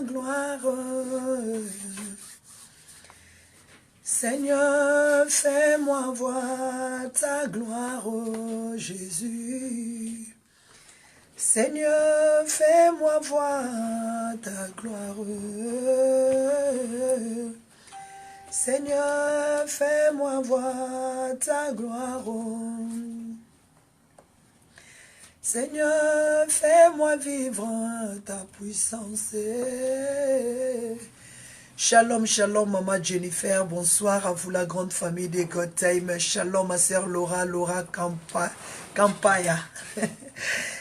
gloire. Seigneur, fais-moi voir ta gloire, Jésus. Seigneur, fais-moi voir ta gloire. Seigneur, fais-moi voir ta gloire. Seigneur, fais-moi vivre ta puissance. Shalom, shalom, maman Jennifer. Bonsoir à vous, la grande famille des God Time. Shalom, ma sœur Laura Campaya.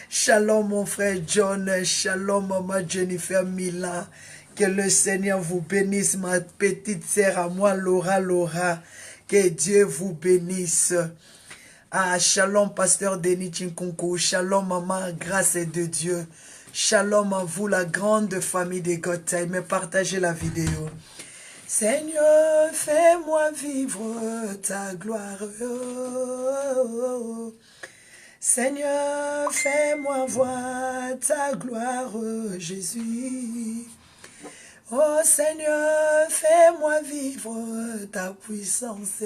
Shalom, mon frère John. Shalom, maman Jennifer Mila. Que le Seigneur vous bénisse, ma petite sœur à moi, Laura. Que Dieu vous bénisse. Ah, shalom, pasteur Denis Chinkonko. Shalom, maman, grâce est de Dieu. Shalom à vous, la grande famille des God Time. Partagez la vidéo. Seigneur, fais-moi vivre ta gloire. Seigneur, fais-moi voir ta gloire, Jésus. Oh Seigneur, fais-moi vivre ta puissance.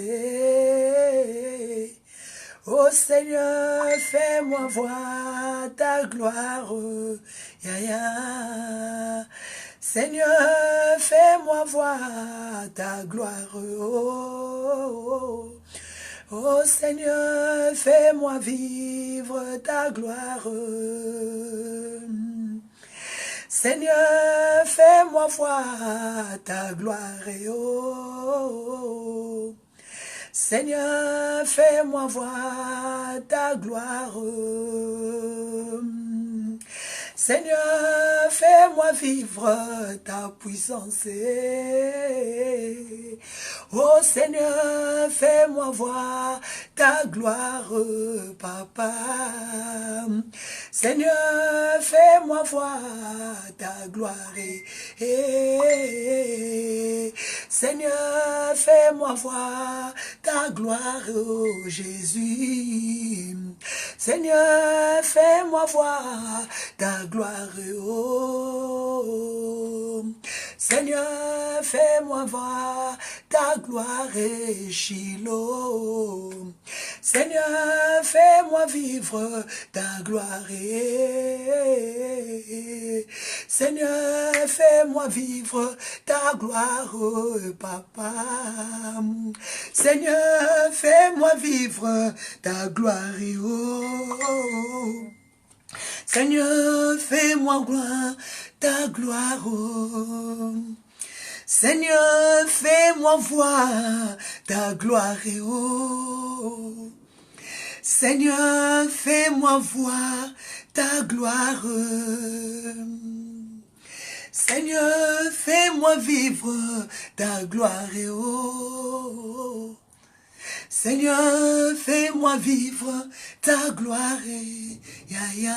Oh Seigneur, fais-moi voir ta gloire. Ya, ya. Seigneur, fais-moi voir ta gloire. Oh, oh. Oh Seigneur, fais-moi vivre ta gloire. Seigneur, fais-moi voir ta gloire. Oh. Seigneur, fais-moi voir ta gloire. Seigneur, fais-moi vivre ta puissance. Oh Seigneur, fais-moi voir ta gloire, Papa. Seigneur, fais-moi voir ta gloire. Seigneur, fais-moi voir ta gloire, oh Jésus. Seigneur, fais-moi voir ta gloire, oh. Seigneur, fais-moi voir ta gloire, Shiloh. Seigneur, fais-moi vivre ta gloire. Seigneur, fais-moi vivre ta gloire, Papa. Seigneur, fais-moi vivre ta gloire. Oh. Seigneur, fais-moi voir ta gloire. Oh. Seigneur, fais-moi voir ta gloire. Oh. Seigneur, fais-moi voir ta gloire. Seigneur, fais-moi vivre ta gloire. Oh. Seigneur, fais-moi vivre ta gloire. Ya, ya.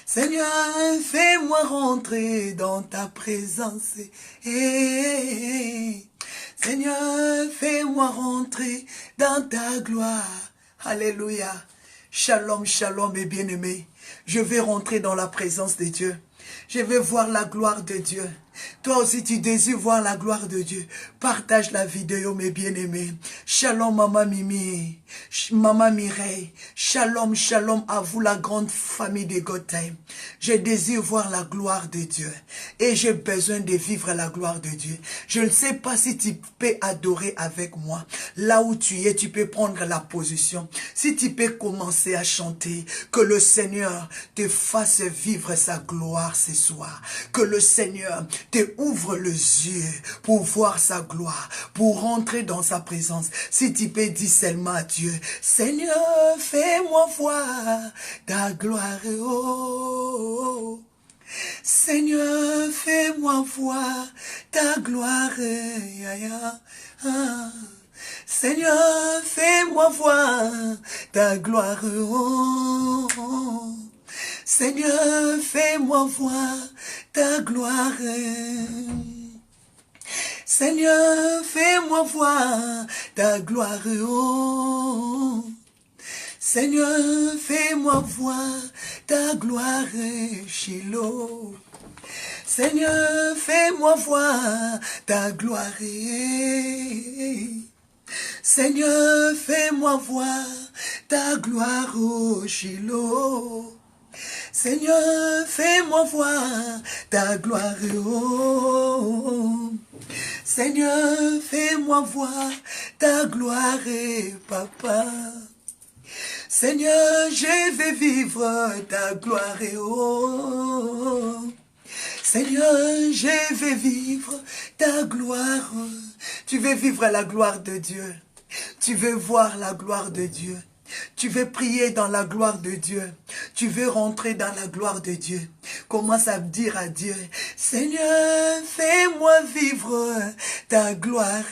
Seigneur, fais-moi rentrer dans ta présence. Seigneur, fais-moi rentrer dans ta gloire. Alléluia. Shalom, shalom mes bien-aimés. Je vais rentrer dans la présence de Dieu. Je vais voir la gloire de Dieu. Toi aussi, tu désires voir la gloire de Dieu. Partage la vidéo, mes bien-aimés. Shalom, Maman Mimi. Maman Mireille. Shalom, shalom à vous, la grande famille de God Time. Je désire voir la gloire de Dieu. Et j'ai besoin de vivre la gloire de Dieu. Je ne sais pas si tu peux adorer avec moi. Là où tu es, tu peux prendre la position. Si tu peux commencer à chanter, que le Seigneur te fasse vivre sa gloire ce soir. Que le Seigneur te ouvre les yeux pour voir sa gloire, pour rentrer dans sa présence. Si tu peux dire seulement à Dieu, Seigneur, fais-moi voir ta gloire. Oh. Seigneur, fais-moi voir ta gloire. Seigneur, fais-moi voir ta gloire. Oh. Seigneur, fais-moi voir ta gloire. Seigneur, fais-moi voir ta gloire. Oh. Seigneur, fais-moi voir ta gloire, Shiloh. Seigneur, fais-moi voir ta gloire. Seigneur, fais-moi voir ta gloire au Shiloh. Seigneur, fais-moi voir ta gloire. Oh. Seigneur, fais-moi voir ta gloire, papa. Seigneur, je vais vivre ta gloire. Oh. Seigneur, je vais vivre ta gloire. Tu veux vivre la gloire de Dieu. Tu veux voir la gloire de Dieu. Tu veux prier dans la gloire de Dieu. Tu veux rentrer dans la gloire de Dieu. Commence à dire à Dieu, Seigneur, fais-moi vivre ta gloire.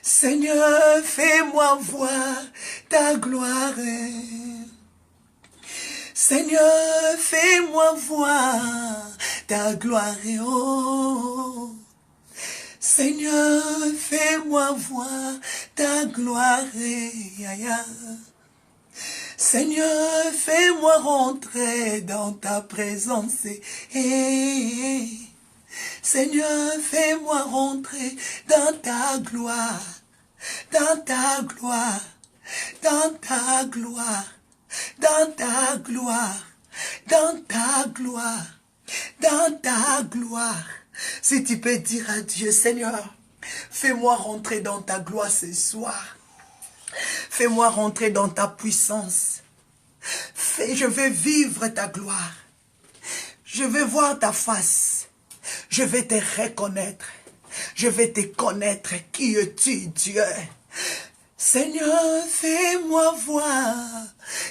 Seigneur, fais-moi voir ta gloire. Seigneur, fais-moi voir ta gloire. Oh. Seigneur, fais-moi voir ta gloire. Seigneur, fais-moi rentrer dans ta présence. Seigneur, fais-moi rentrer dans ta gloire. Dans ta gloire. Dans ta gloire. Dans ta gloire. Dans ta gloire. Dans ta gloire. Si tu peux dire à Dieu, Seigneur, fais-moi rentrer dans ta gloire ce soir. Fais-moi rentrer dans ta puissance. Je veux vivre ta gloire. Je veux voir ta face. Je vais te reconnaître. Je vais te connaître. Qui es-tu, Dieu? Seigneur, fais-moi voir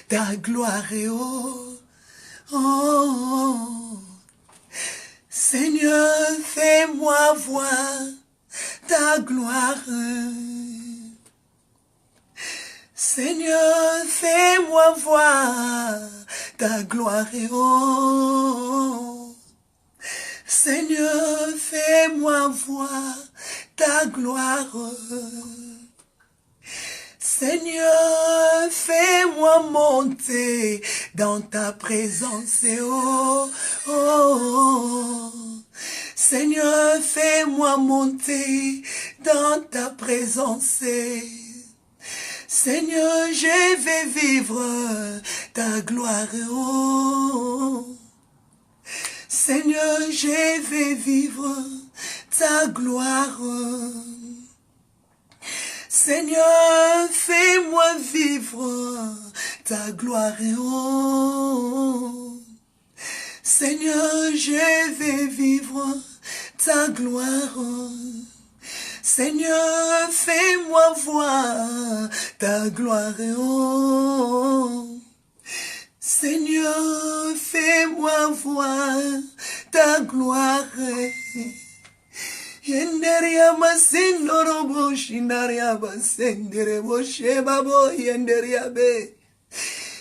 ta gloire. Oh, oh, oh. Seigneur, fais-moi voir ta gloire. Seigneur, fais-moi voir ta gloire. Oh. Seigneur, fais-moi voir ta gloire. Seigneur, fais-moi monter dans ta présence. Oh, oh, oh. Seigneur, fais-moi monter dans ta présence. Seigneur, je vais vivre ta gloire. Oh. Seigneur, je vais vivre ta gloire. Seigneur, fais-moi vivre ta gloire. Oh. Seigneur, je vais vivre ta gloire. Seigneur, fais-moi voir ta gloire. Oh. Seigneur, fais-moi voir ta gloire. Yenderia masindoro bo shinaria basendere bo sheba bo yenderia be.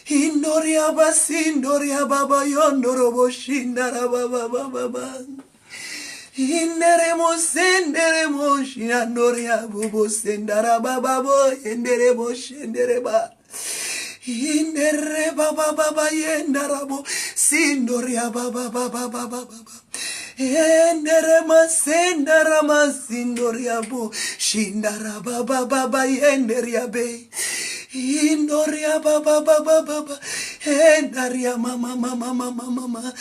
Indoria basindoria baba yondoro bo shindara baba baba. Indere sendere mo shinandoria bo sendara baba bo yendere bo shendere ba. Indere baba baba yendara bo sindoria baba baba baba baba. Endere masendara masindoria bo shindara baba baba yenderia be indoria baba baba baba endaria mama mama mama mama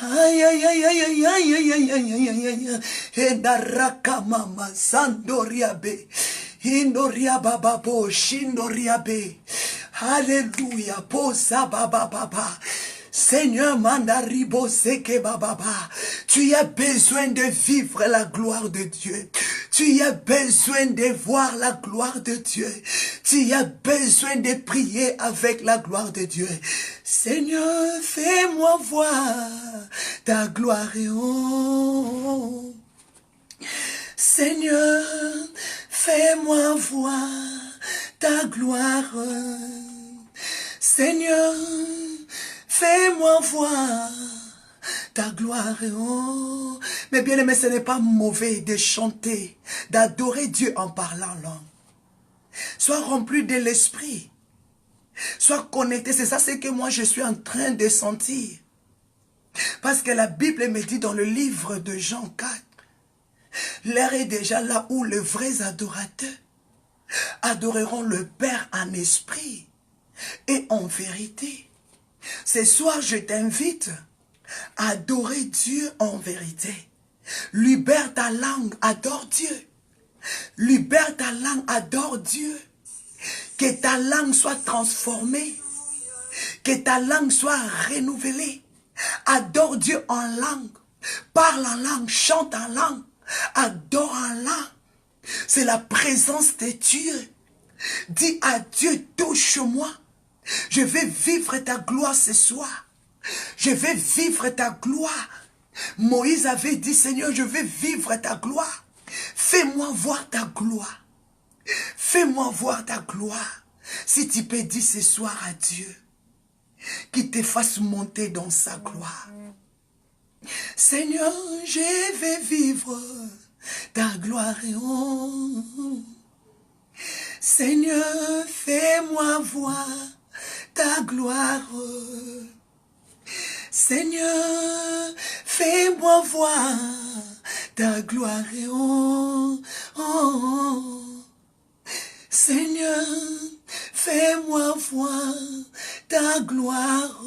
ay ay ay ay ay ay ay ay ay ay ay endaraka mama sandoria be indoria baba bo shindoria be. Alléluia posa baba baba. Seigneur, mandaribo seke bababa, tu as besoin de vivre la gloire de Dieu. Tu as besoin de voir la gloire de Dieu. Tu as besoin de prier avec la gloire de Dieu. Seigneur, fais-moi voir ta gloire. Oh. Seigneur, fais-moi voir ta gloire. Seigneur, fais-moi voir ta gloire. Oh. Mais bien aimé, ce n'est pas mauvais de chanter, d'adorer Dieu en parlant langue. Sois rempli de l'esprit. Sois connecté. C'est ça ce que moi je suis en train de sentir. Parce que la Bible me dit dans le livre de Jean 4, l'heure est déjà là où les vrais adorateurs adoreront le Père en esprit et en vérité. Ce soir, je t'invite à adorer Dieu en vérité. Libère ta langue, adore Dieu. Libère ta langue, adore Dieu. Que ta langue soit transformée. Que ta langue soit renouvelée. Adore Dieu en langue. Parle en langue, chante en langue. Adore en langue. C'est la présence de Dieu. Dis à Dieu, touche-moi. Je vais vivre ta gloire ce soir. Je vais vivre ta gloire. Moïse avait dit, Seigneur, je vais vivre ta gloire. Fais-moi voir ta gloire. Fais-moi voir ta gloire. Si tu peux dire ce soir à Dieu, qu'il te fasse monter dans sa gloire. Seigneur, je vais vivre ta gloire. Seigneur, fais-moi voir ta gloire. Seigneur, fais-moi voir ta gloire. Seigneur, fais-moi voir ta gloire.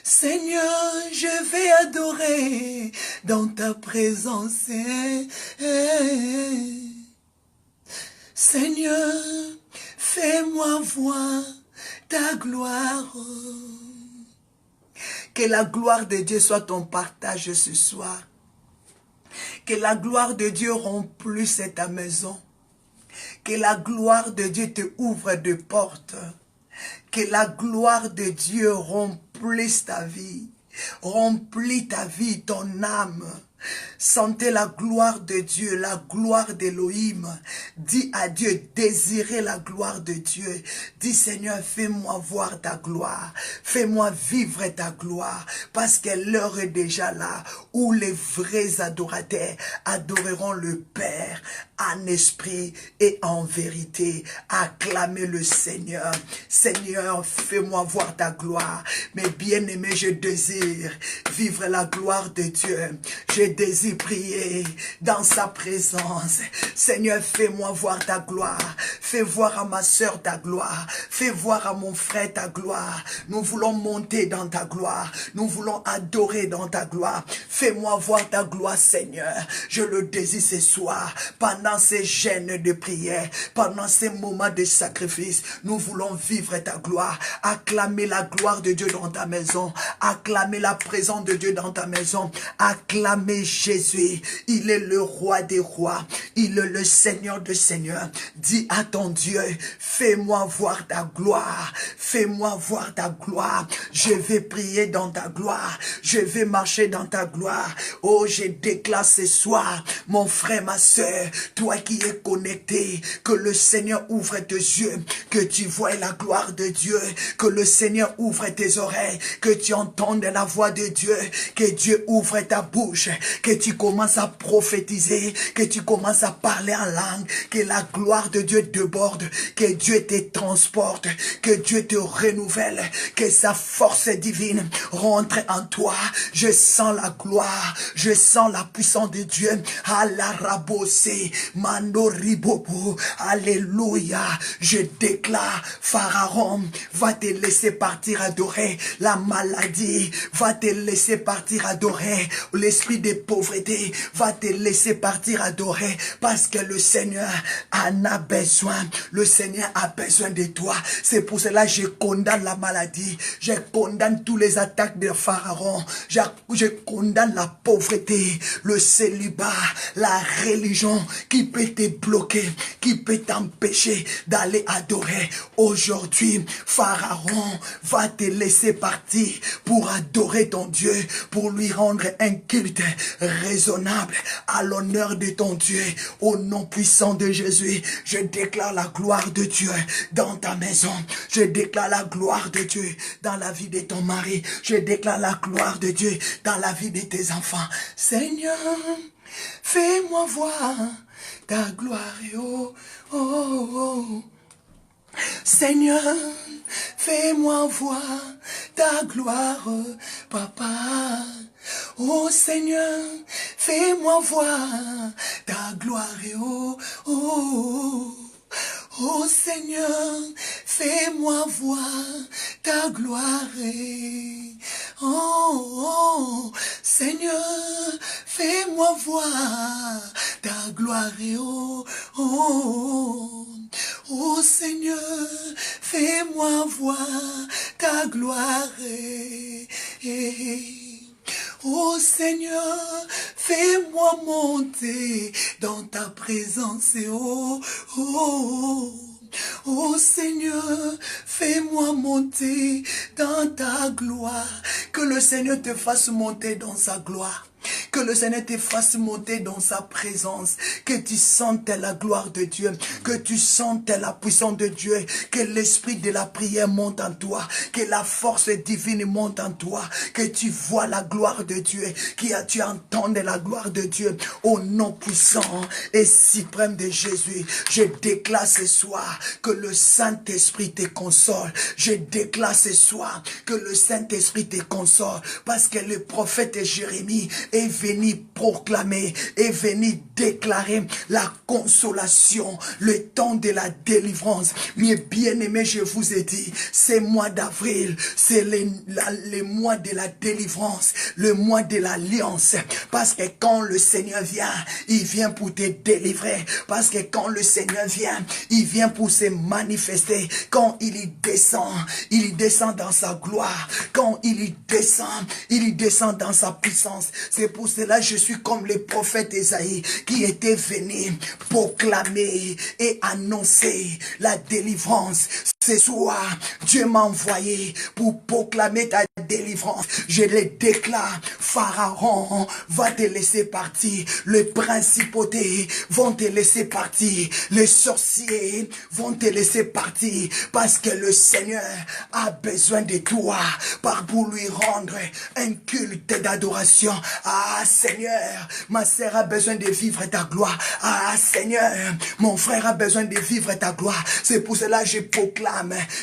Seigneur, je vais adorer dans ta présence. Seigneur, fais-moi voir ta gloire. Que la gloire de Dieu soit ton partage ce soir. Que la gloire de Dieu remplisse ta maison. Que la gloire de Dieu te ouvre de portes. Que la gloire de Dieu remplisse ta vie. Remplis ta vie, ton âme. Sentez la gloire de Dieu, la gloire d'Élohim. Dis à Dieu, désirez la gloire de Dieu. Dis Seigneur, fais-moi voir ta gloire. Fais-moi vivre ta gloire. Parce que l'heure est déjà là où les vrais adorateurs adoreront le Père en esprit et en vérité. Acclamez le Seigneur. Seigneur, fais-moi voir ta gloire. Mais bien-aimé, je désire vivre la gloire de Dieu. Je désire prier dans sa présence. Seigneur, fais-moi voir ta gloire. Fais voir à ma soeur ta gloire. Fais voir à mon frère ta gloire. Nous voulons monter dans ta gloire. Nous voulons adorer dans ta gloire. Fais-moi voir ta gloire, Seigneur. Je le désire ce soir. Pendant ces jeûnes de prière, pendant ces moments de sacrifice, nous voulons vivre ta gloire. Acclamer la gloire de Dieu dans ta maison. Acclamer la présence de Dieu dans ta maison. Acclamer Jésus. Il est le roi des rois. Il est le Seigneur des seigneurs. Dis à ton Dieu, fais-moi voir ta gloire. Fais-moi voir ta gloire. Je vais prier dans ta gloire. Je vais marcher dans ta gloire. Oh, je déclare ce soir, mon frère, ma soeur, toi qui es connecté, que le Seigneur ouvre tes yeux, que tu vois la gloire de Dieu, que le Seigneur ouvre tes oreilles, que tu entendes la voix de Dieu, que Dieu ouvre ta bouche, que tu commences à prophétiser, que tu commences à parler en langue, que la gloire de Dieu déborde, que Dieu te transporte, que Dieu te renouvelle, que sa force divine rentre en toi. Je sens la gloire, je sens la puissance de Dieu. Alarabosé, Mandoribobo, alléluia. Je déclare, Pharaon va te laisser partir adorer. La maladie va te laisser partir adorer. L'esprit de pauvreté va te laisser partir adorer. Parce que le Seigneur en a besoin. Le Seigneur a besoin de toi. C'est pour cela que je condamne la maladie. Je condamne tous les attaques de Pharaon. Je condamne la pauvreté, le célibat, la religion qui peut te bloquer, qui peut t'empêcher d'aller adorer. Aujourd'hui, Pharaon va te laisser partir pour adorer ton Dieu, pour lui rendre un culte raisonnable à l'honneur de ton Dieu. Au nom puissant de Jésus, je déclare la gloire de Dieu dans ta maison. Je déclare la gloire de Dieu dans la vie de ton mari. Je déclare la gloire de Dieu dans la vie de tes enfants. Seigneur, fais-moi voir ta gloire. Oh, oh, oh. Seigneur, fais-moi voir ta gloire, papa. Oh Seigneur, fais-moi voir ta gloire, oh, oh. Oh Seigneur, fais-moi voir ta gloire. Oh, oh, Seigneur, fais-moi voir ta gloire. Oh, oh, oh Seigneur, fais-moi voir ta gloire. Oh Seigneur, fais-moi monter dans ta présence. Oh, oh, oh Seigneur, fais-moi monter dans ta gloire. Que le Seigneur te fasse monter dans sa gloire. Que le Seigneur te fasse monter dans sa présence. Que tu sentes la gloire de Dieu. Que tu sentes la puissance de Dieu. Que l'esprit de la prière monte en toi. Que la force divine monte en toi. Que tu vois la gloire de Dieu. Que tu entendes la gloire de Dieu. Au nom puissant et suprême de Jésus. Je déclare ce soir que le Saint-Esprit te console. Je déclare ce soir que le Saint-Esprit te console. Parce que le prophète Jérémie est venu proclamer, est venu déclarer la consolation, le temps de la délivrance. Mes bien-aimés, je vous ai dit, c'est mois d'avril, c'est le mois de la délivrance, le mois de l'alliance. Parce que quand le Seigneur vient, il vient pour te délivrer. Parce que quand le Seigneur vient, il vient pour se manifester. Quand il y descend dans sa gloire. Quand il y descend dans sa puissance. C'est pour cela que je suis comme le prophète Esaïe qui était venu proclamer et annoncer la délivrance. Ce soir, Dieu m'a envoyé pour proclamer ta délivrance. Je le déclare, Pharaon va te laisser partir. Les principautés vont te laisser partir. Les sorciers vont te laisser partir. Parce que le Seigneur a besoin de toi pour lui rendre un culte d'adoration. Ah Seigneur, ma sœur a besoin de vivre ta gloire. Ah Seigneur, mon frère a besoin de vivre ta gloire. C'est pour cela que je proclame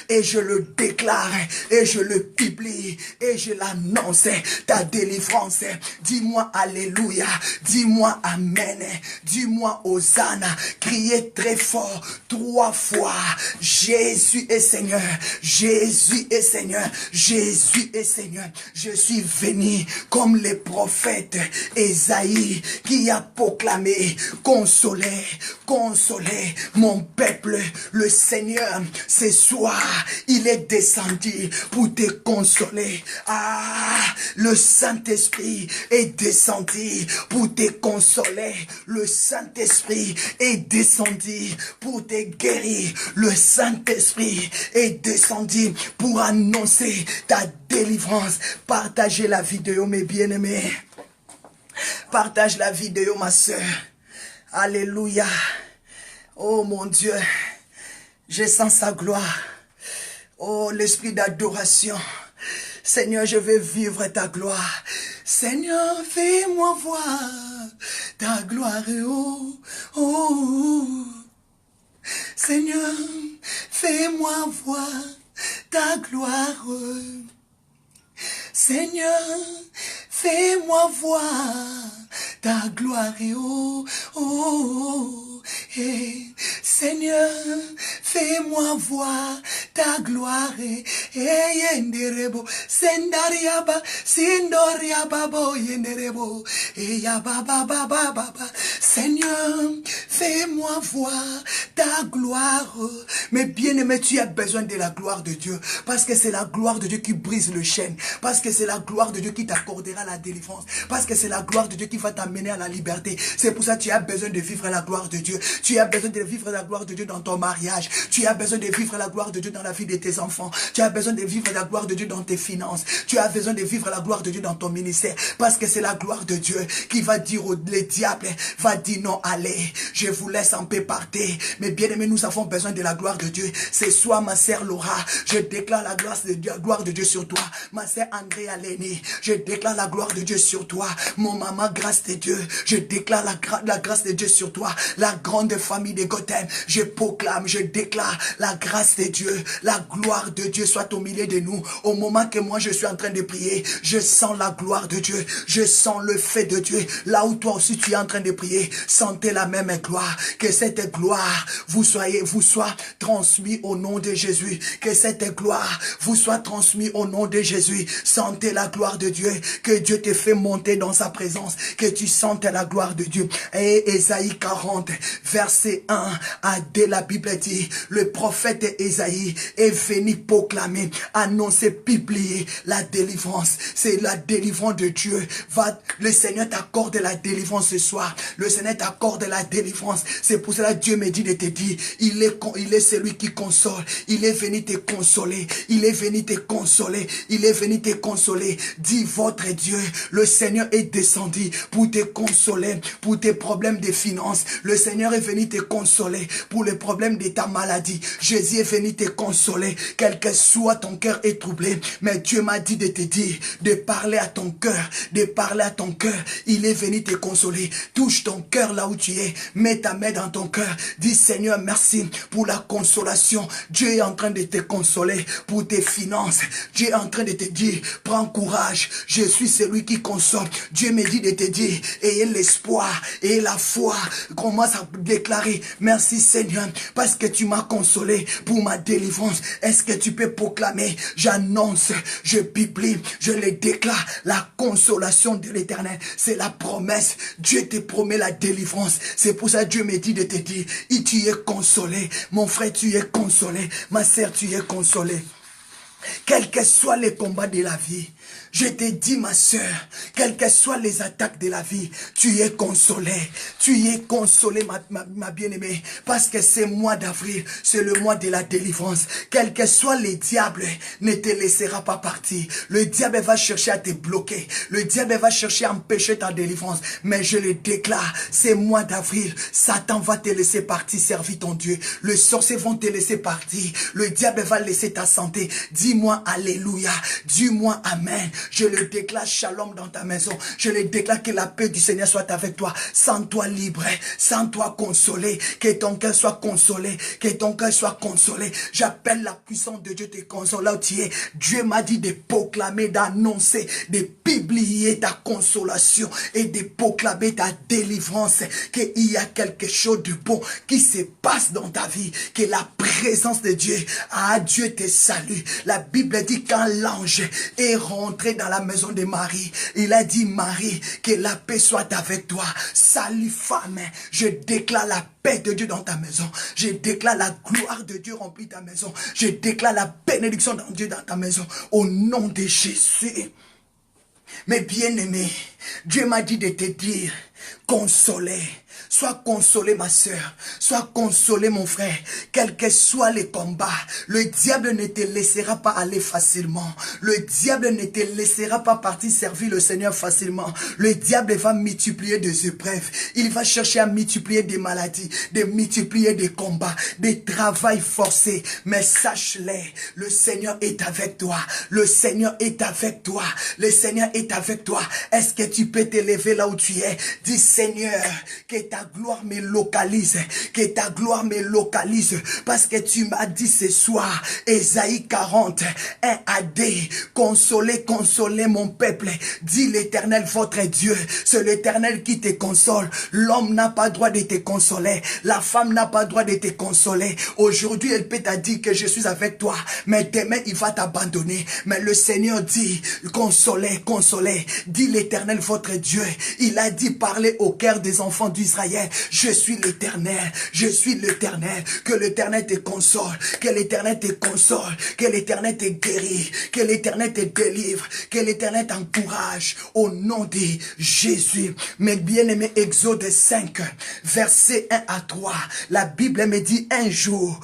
et je le déclare et je le publie et je l'annonce. Ta délivrance. Dis-moi Alléluia. Dis-moi Amen. Dis-moi Hosanna. Criez très fort 3 fois. Jésus est Seigneur. Jésus est Seigneur. Jésus est Seigneur. Je suis venu comme les prophètes Esaïe qui a proclamé, consolez mon peuple. Le Seigneur ce soir il est descendu pour te consoler. Ah, le Saint-Esprit est descendu pour te consoler. Le Saint-Esprit est descendu pour te guérir. Le Saint-Esprit est descendu pour annoncer ta délivrance. Partagez la vidéo mes bien-aimés. Partage la vidéo ma soeur. Alléluia. Oh mon Dieu. Je sens sa gloire. Oh l'esprit d'adoration. Seigneur, je veux vivre ta gloire. Seigneur, fais-moi voir ta gloire. Oh, oh. Seigneur, fais-moi voir ta gloire. Seigneur, fais-moi voir ta gloire. Oh, oh, hey. Seigneur, fais-moi voir ta gloire. Sendariaba, Sindoriaba, Boyenderebo. Seigneur, fais-moi voir ta gloire. Mais bien-aimé, tu as besoin de la gloire de Dieu. Parce que c'est la gloire de Dieu qui brise le chêne. Parce que c'est la gloire de Dieu qui t'accordera la délivrance. Parce que c'est la gloire de Dieu qui va t'amener à la liberté. C'est pour ça que tu as besoin de vivre la gloire de Dieu. Tu as besoin de vivre la gloire de Dieu dans ton mariage. Tu as besoin de vivre la gloire de Dieu dans la vie de tes enfants. Tu as besoin de vivre la gloire de Dieu dans tes finances. Tu as besoin de vivre la gloire de Dieu dans ton ministère. Parce que c'est la gloire de Dieu qui va dire au diable, va dire non, allez. Je vous laisse en paix, partez. Mais bien aimés, nous avons besoin de la gloire de Dieu. C'est soit ma sœur Laura, je déclare la gloire de Dieu sur toi. Ma sœur Andrea Lénie, je déclare la gloire de Dieu sur toi. Mon maman, grâce de Dieu, je déclare la grâce de Dieu sur toi. La grande famille de Gotham, je proclame, je déclare la grâce de Dieu, la gloire de Dieu soit au milieu de nous. Au moment que moi je suis en train de prier, je sens la gloire de Dieu, je sens le fait de Dieu. Là où toi aussi tu es en train de prier, sentez la même gloire. Que cette gloire vous soit transmise au nom de Jésus. Que cette gloire vous soit transmise au nom de Jésus. Sentez la gloire de Dieu. Que Dieu te fait monter dans sa présence. Que tu sentes la gloire de Dieu. Et Ésaïe 40, verset 1 à 2, la Bible dit, le prophète Ésaïe est venu proclamer, annoncer, publier la délivrance. C'est la délivrance de Dieu. Le Seigneur t'accorde la délivrance ce soir. Le Seigneur t'accorde la délivrance. C'est pour cela que Dieu me dit de te dire, il est celui qui console. Il est venu te consoler. Il est venu te consoler. Il est venu te consoler. Dis votre Dieu, le Seigneur est descendu pour te consoler, pour tes problèmes de finances. Le Seigneur est venu te consoler pour les problèmes de ta maladie. Jésus est venu te consoler, quel que soit ton cœur est troublé. Mais Dieu m'a dit de te dire, de parler à ton cœur, de parler à ton cœur. Il est venu te consoler. Touche ton cœur là où tu es. Mets ta main dans ton cœur. Dis Seigneur, merci pour la consolation. Dieu est en train de te consoler pour tes finances. Dieu est en train de te dire, prends courage. Je suis celui qui console. Dieu me dit de te dire, ayez l'espoir, ayez la foi. Commence à déclarer, merci Seigneur, parce que tu m'as consolé pour ma délivrance. Est-ce que tu peux proclamer, j'annonce, je publie, je le déclare, la consolation de l'Éternel. C'est la promesse. Dieu te promet la délivrance. C'est pour ça que Dieu me dit de te dire, tu es consolé. Mon frère, tu es consolé. Ma sœur, tu es consolé. Quels que soient les combats de la vie, je te dis ma sœur, quelles que soient les attaques de la vie, tu es consolé. Tu es consolé ma bien-aimée. Parce que c'est mois d'avril, c'est le mois de la délivrance. Quels que soient les diables, ne te laissera pas partir. Le diable va chercher à te bloquer. Le diable va chercher à empêcher ta délivrance. Mais je le déclare, c'est mois d'avril, Satan va te laisser partir servir ton Dieu. Les sorciers vont te laisser partir. Le diable va laisser ta santé. Dis-moi alléluia. Dis-moi amen. Je le déclare shalom dans ta maison. Je le déclare que la paix du Seigneur soit avec toi. Sens-toi libre. Sens-toi consolé. Que ton cœur soit consolé. Que ton cœur soit consolé. J'appelle la puissance de Dieu te consoler là où tu es. Dieu m'a dit de proclamer, d'annoncer, de publier ta consolation et de proclamer ta délivrance. Qu'il y a quelque chose de bon qui se passe dans ta vie. Que la présence de Dieu, Dieu te salue. La Bible dit quand l'ange est rentré dans la maison de Marie, il a dit Marie, que la paix soit avec toi. Salut femme, je déclare la paix de Dieu dans ta maison. Je déclare la gloire de Dieu remplit ta maison. Je déclare la bénédiction de Dieu dans ta maison. Au nom de Jésus. Mais bien-aimé, Dieu m'a dit de te dire, consolé. Sois consolé ma soeur, sois consolé mon frère, quels que soient les combats, le diable ne te laissera pas aller facilement, le diable ne te laissera pas partir servir le Seigneur facilement, le diable va multiplier des épreuves, il va chercher à multiplier des maladies, de multiplier des combats, des travails forcés, mais sache-le, le Seigneur est avec toi, le Seigneur est avec toi, le Seigneur est avec toi. Est-ce que tu peux t'élever là où tu es? Dis Seigneur, que ta gloire me localise, que ta gloire me localise, parce que tu m'as dit ce soir, Ésaïe 40, 1 à 2, consolez, consolez mon peuple, dit l'Éternel votre Dieu, c'est l'Éternel qui te console, l'homme n'a pas droit de te consoler, la femme n'a pas droit de te consoler, aujourd'hui elle peut te dire que je suis avec toi, mais demain il va t'abandonner, mais le Seigneur dit, consolez, consolez, dit l'Éternel votre Dieu, il a dit parler au cœur des enfants d'Israël, je suis l'Éternel, je suis l'Éternel, que l'Éternel te console, que l'Éternel te console, que l'Éternel te guérit, que l'Éternel te délivre, que l'Éternel t'encourage, au nom de Jésus. Mes bien-aimés, Exode 5, verset 1 à 3, la Bible me dit un jour,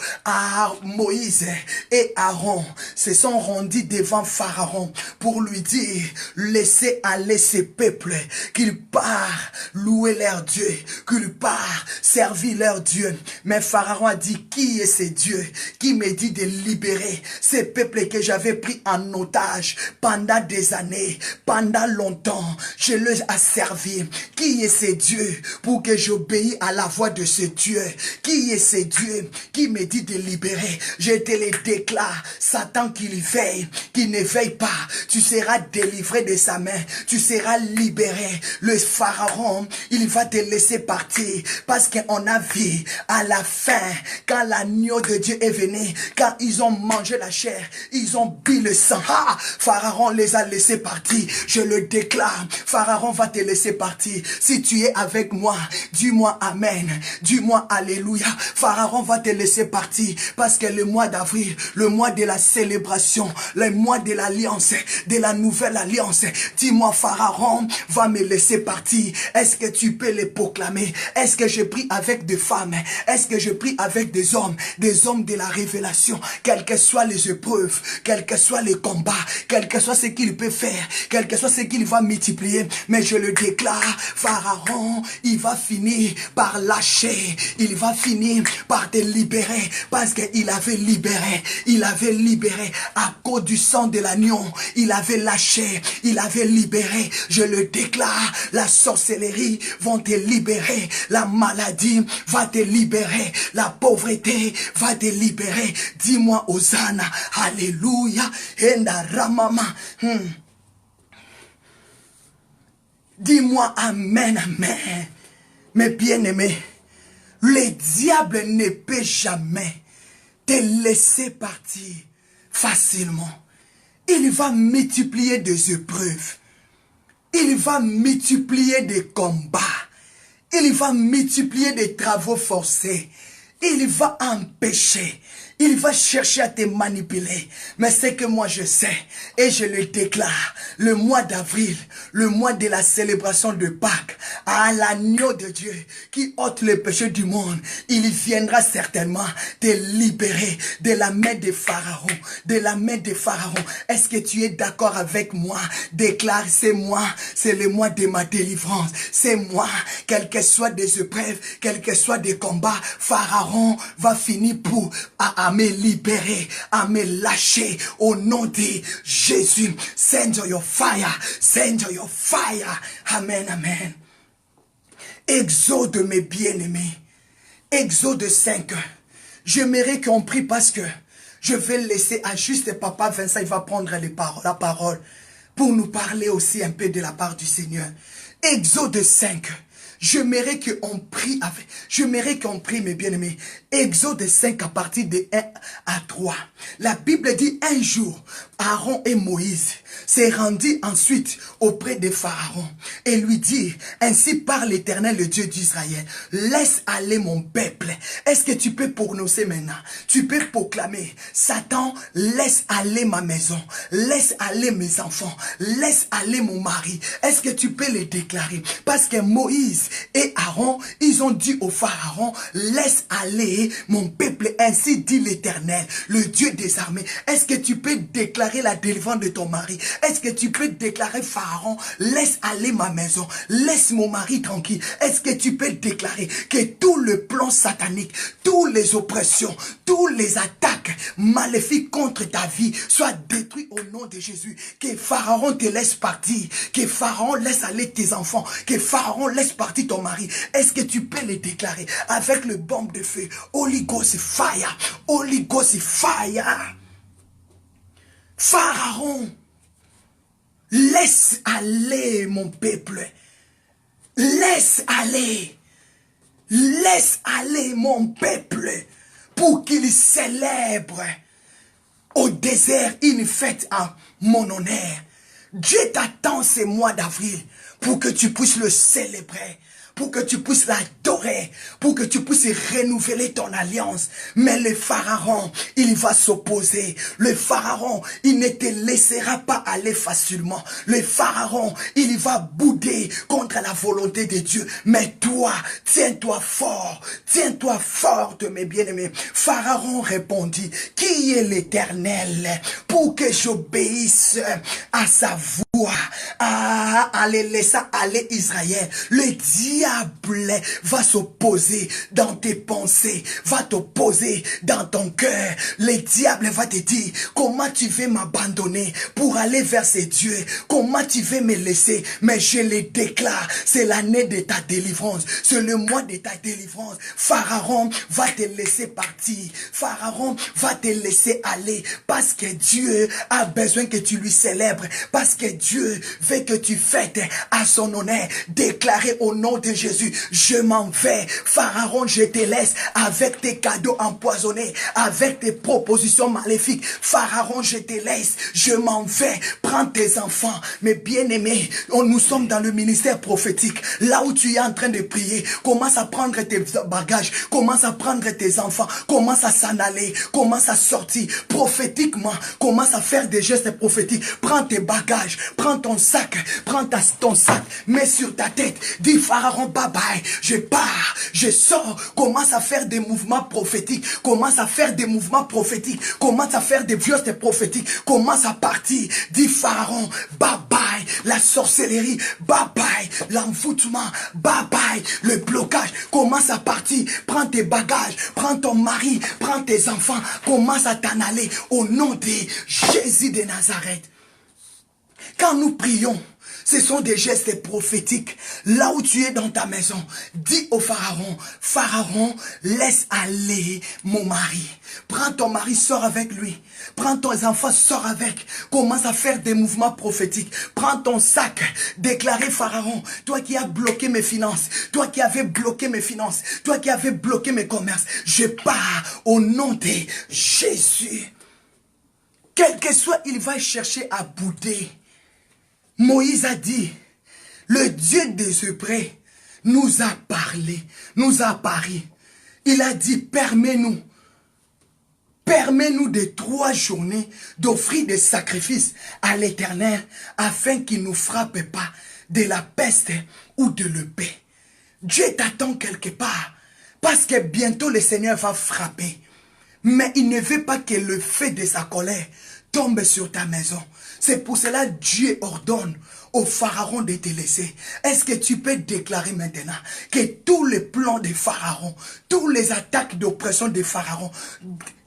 Moïse et Aaron se sont rendus devant Pharaon pour lui dire, laissez aller ce peuple, qu'ils partent louer leur Dieu, qu'ils nulle part servir leur Dieu. Mais Pharaon a dit, qui est ce Dieu qui me dit de libérer ces peuples que j'avais pris en otage pendant des années, pendant longtemps, je leur ai servi. Qui est ce Dieu pour que j'obéisse à la voix de ce Dieu? Qui est ce Dieu qui me dit de libérer? Je te le déclare, Satan qu'il veille, qu'il ne veille pas, tu seras délivré de sa main, tu seras libéré. Le Pharaon, il va te laisser partir parce qu'on a vu à la fin, quand l'agneau de Dieu est venu, quand ils ont mangé la chair, ils ont bu le sang. Ah, Pharaon les a laissés partir. Je le déclare, Pharaon va te laisser partir. Si tu es avec moi, dis-moi Amen, dis-moi Alléluia. Pharaon va te laisser partir parce que le mois d'avril, le mois de la célébration, le mois de l'alliance, de la nouvelle alliance, dis-moi Pharaon va me laisser partir. Est-ce que tu peux le proclamer? Est-ce que je prie avec des femmes? Est-ce que je prie avec des hommes de la révélation? Quelles que soient les épreuves, quels que soient les combats, quel que soit ce qu'il peut faire, quel que soit ce qu'il va multiplier, mais je le déclare, Pharaon, il va finir par lâcher, il va finir par te libérer, parce qu'il avait libéré à cause du sang de l'agneau, il avait lâché, il avait libéré. Je le déclare, la sorcellerie va te libérer, la maladie va te libérer, la pauvreté va te libérer. Dis-moi Hosanna, Alléluia, Enda Ramama. Dis-moi Amen, Amen. Mes bien-aimés, le diable ne peut jamais te laisser partir facilement. Il va multiplier des épreuves. Il va multiplier des combats. Il va multiplier des travaux forcés. Il va empêcher. Il va chercher à te manipuler. Mais c'est que moi je sais, et je le déclare, le mois d'avril, le mois de la célébration de Pâques, à l'agneau de Dieu qui ôte le péché du monde, il viendra certainement te libérer de la main de Pharaon, de la main de Pharaon. Est-ce que tu es d'accord avec moi? Déclare, c'est moi, c'est le mois de ma délivrance. C'est moi, quel que soit des épreuves, quel que soit des combats, Pharaon va finir à me libérer, à me lâcher au nom de Jésus. Send your fire, send your fire. Amen, amen. Exode, mes bien-aimés. Exode 5. J'aimerais qu'on prie parce que je vais laisser à juste Papa Vincent, il va prendre la parole pour nous parler aussi un peu de la part du Seigneur. Exode 5. J'aimerais qu'on prie avec, j'aimerais qu'on prie, mes bien-aimés. Exode 5 à partir de 1 à 3. La Bible dit un jour, Aaron et Moïse s'est rendu ensuite auprès de Pharaon et lui dit, ainsi parle l'Éternel, le Dieu d'Israël, laisse aller mon peuple. Est-ce que tu peux prononcer maintenant? Tu peux proclamer, Satan, laisse aller ma maison, laisse aller mes enfants, laisse aller mon mari. Est-ce que tu peux le déclarer? Parce que Moïse et Aaron, ils ont dit au Pharaon, laisse aller mon peuple, ainsi dit l'Éternel, le Dieu des armées. Est-ce que tu peux déclarer la délivrance de ton mari? Est-ce que tu peux déclarer, Pharaon, laisse aller ma maison, laisse mon mari tranquille? Est-ce que tu peux déclarer que tout le plan satanique, toutes les oppressions, toutes les attaques maléfiques contre ta vie soient détruits au nom de Jésus? Que Pharaon te laisse partir, que Pharaon laisse aller tes enfants, que Pharaon laisse partir ton mari. Est-ce que tu peux le déclarer avec le bombe de feu? Holy Ghost fire, Holy Ghost fire. Pharaon, laisse aller mon peuple. Laisse aller mon peuple pour qu'il célèbre au désert une fête à mon honneur. Dieu t'attend ce mois d'avril pour que tu puisses le célébrer, pour que tu puisses l'adorer, pour que tu puisses renouveler ton alliance. Mais le Pharaon, il va s'opposer. Le Pharaon, il ne te laissera pas aller facilement. Le Pharaon, il va bouder contre la volonté de Dieu. Mais toi, tiens-toi forte, mes bien-aimés. Pharaon répondit, qui est l'Éternel pour que j'obéisse à sa voix? Ah, en les laissant aller Israël, le diable va s'opposer dans tes pensées, va t'opposer dans ton cœur. Le diable va te dire, comment tu veux m'abandonner pour aller vers ces dieux? Comment tu veux me laisser? Mais je le déclare, c'est l'année de ta délivrance, c'est le mois de ta délivrance. Pharaon va te laisser partir, Pharaon va te laisser aller, parce que Dieu a besoin que tu lui célèbres, parce que Dieu veut que tu fêtes à son honneur. Déclarez au nom de Jésus, je m'en vais. Pharaon, je te laisse avec tes cadeaux empoisonnés, avec tes propositions maléfiques. Pharaon, je te laisse, je m'en vais. Prends tes enfants, mes bien-aimés. Nous sommes dans le ministère prophétique. Là où tu es en train de prier, commence à prendre tes bagages, commence à prendre tes enfants, commence à s'en aller, commence à sortir prophétiquement, commence à faire des gestes prophétiques. Prends tes bagages, prends ton sac, prends ton sac, mets sur ta tête, dis Pharaon, bye bye, je pars, je sors, commence à faire des mouvements prophétiques, commence à faire des mouvements prophétiques, commence à faire des gestes prophétiques, commence à partir, dis Pharaon, bye bye, la sorcellerie, bye bye, l'envoûtement, bye bye, le blocage, commence à partir, prends tes bagages, prends ton mari, prends tes enfants, commence à t'en aller au nom de Jésus de Nazareth. Quand nous prions, ce sont des gestes prophétiques. Là où tu es dans ta maison, dis au Pharaon, Pharaon, laisse aller mon mari. Prends ton mari, sors avec lui. Prends tes enfants, sors avec. Commence à faire des mouvements prophétiques. Prends ton sac. Déclarez Pharaon, toi qui as bloqué mes finances, toi qui avais bloqué mes finances, toi qui avais bloqué mes commerces, je pars au nom de Jésus. Quel que soit, il va chercher à bouder. Moïse a dit, le Dieu des Hébreux nous a parlé, nous a apparu. Il a dit, permets-nous de 3 journées d'offrir des sacrifices à l'Éternel afin qu'il ne nous frappe pas de la peste ou de l'épée. Dieu t'attend quelque part parce que bientôt le Seigneur va frapper. Mais il ne veut pas que le feu de sa colère tombe sur ta maison. C'est pour cela que Dieu ordonne au Pharaon de te laisser. Est-ce que tu peux déclarer maintenant que tous les plans de Pharaon, tous les attaques d'oppression de Pharaon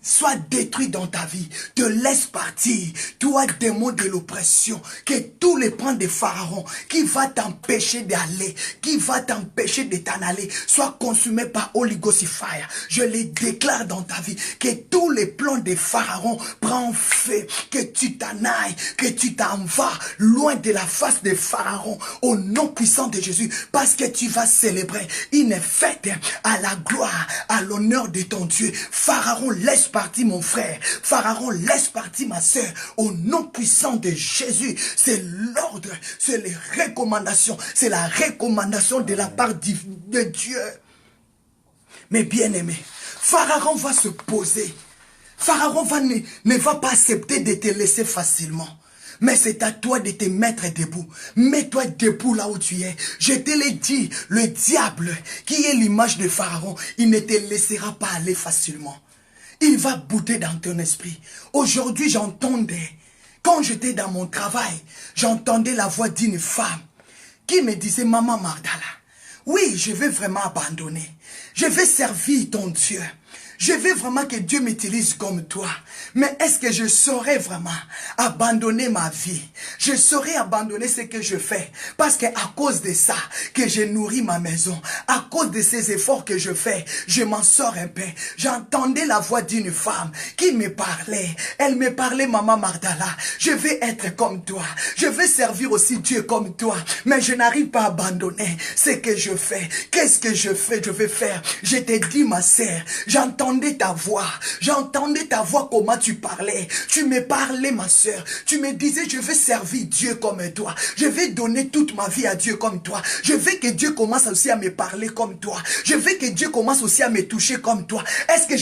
soient détruits dans ta vie? Te laisse partir, toi démon de l'oppression, que tous les plans de Pharaon qui va t'empêcher d'aller, qui va t'empêcher de t'en aller, soient consumés par Holy Ghost Fire. Je les déclare dans ta vie, que tous les plans de Pharaon prennent feu, que tu t'en ailles, que tu t'en vas loin de la face de Pharaon, au nom puissant de Jésus, parce que tu vas célébrer une fête à la gloire, à l'honneur de ton Dieu. Pharaon, laisse partir mon frère. Pharaon, laisse partir ma soeur. Au nom puissant de Jésus, c'est l'ordre, c'est les recommandations, c'est la recommandation de la part de Dieu. Mais bien aimé, Pharaon va se poser. Pharaon ne va pas accepter de te laisser facilement. Mais c'est à toi de te mettre debout. Mets-toi debout là où tu es. Je te l'ai dit, le diable, qui est l'image de Pharaon, il ne te laissera pas aller facilement. Il va bouder dans ton esprit. Aujourd'hui, j'entendais, quand j'étais dans mon travail, j'entendais la voix d'une femme qui me disait, Maman Magdala, oui, je vais vraiment abandonner. Je vais servir ton Dieu. Je veux vraiment que Dieu m'utilise comme toi. Mais est-ce que je saurais vraiment abandonner ma vie? Je saurais abandonner ce que je fais. Parce qu'à cause de ça, que je nourris ma maison. À cause de ces efforts que je fais, je m'en sors un peu. J'entendais la voix d'une femme qui me parlait. Elle me parlait, Maman Magdala, je vais être comme toi. Je vais servir aussi Dieu comme toi. Mais je n'arrive pas à abandonner ce que je fais. Qu'est-ce que je vais faire? Je t'ai dit, ma sœur, j'entendais ta voix comment tu parlais. Tu me parlais, ma soeur. Tu me disais, je vais servir Dieu comme toi. Je vais donner toute ma vie à Dieu comme toi. Je veux que Dieu commence aussi à me parler comme toi. Je veux que Dieu commence aussi à me toucher comme toi. Est-ce que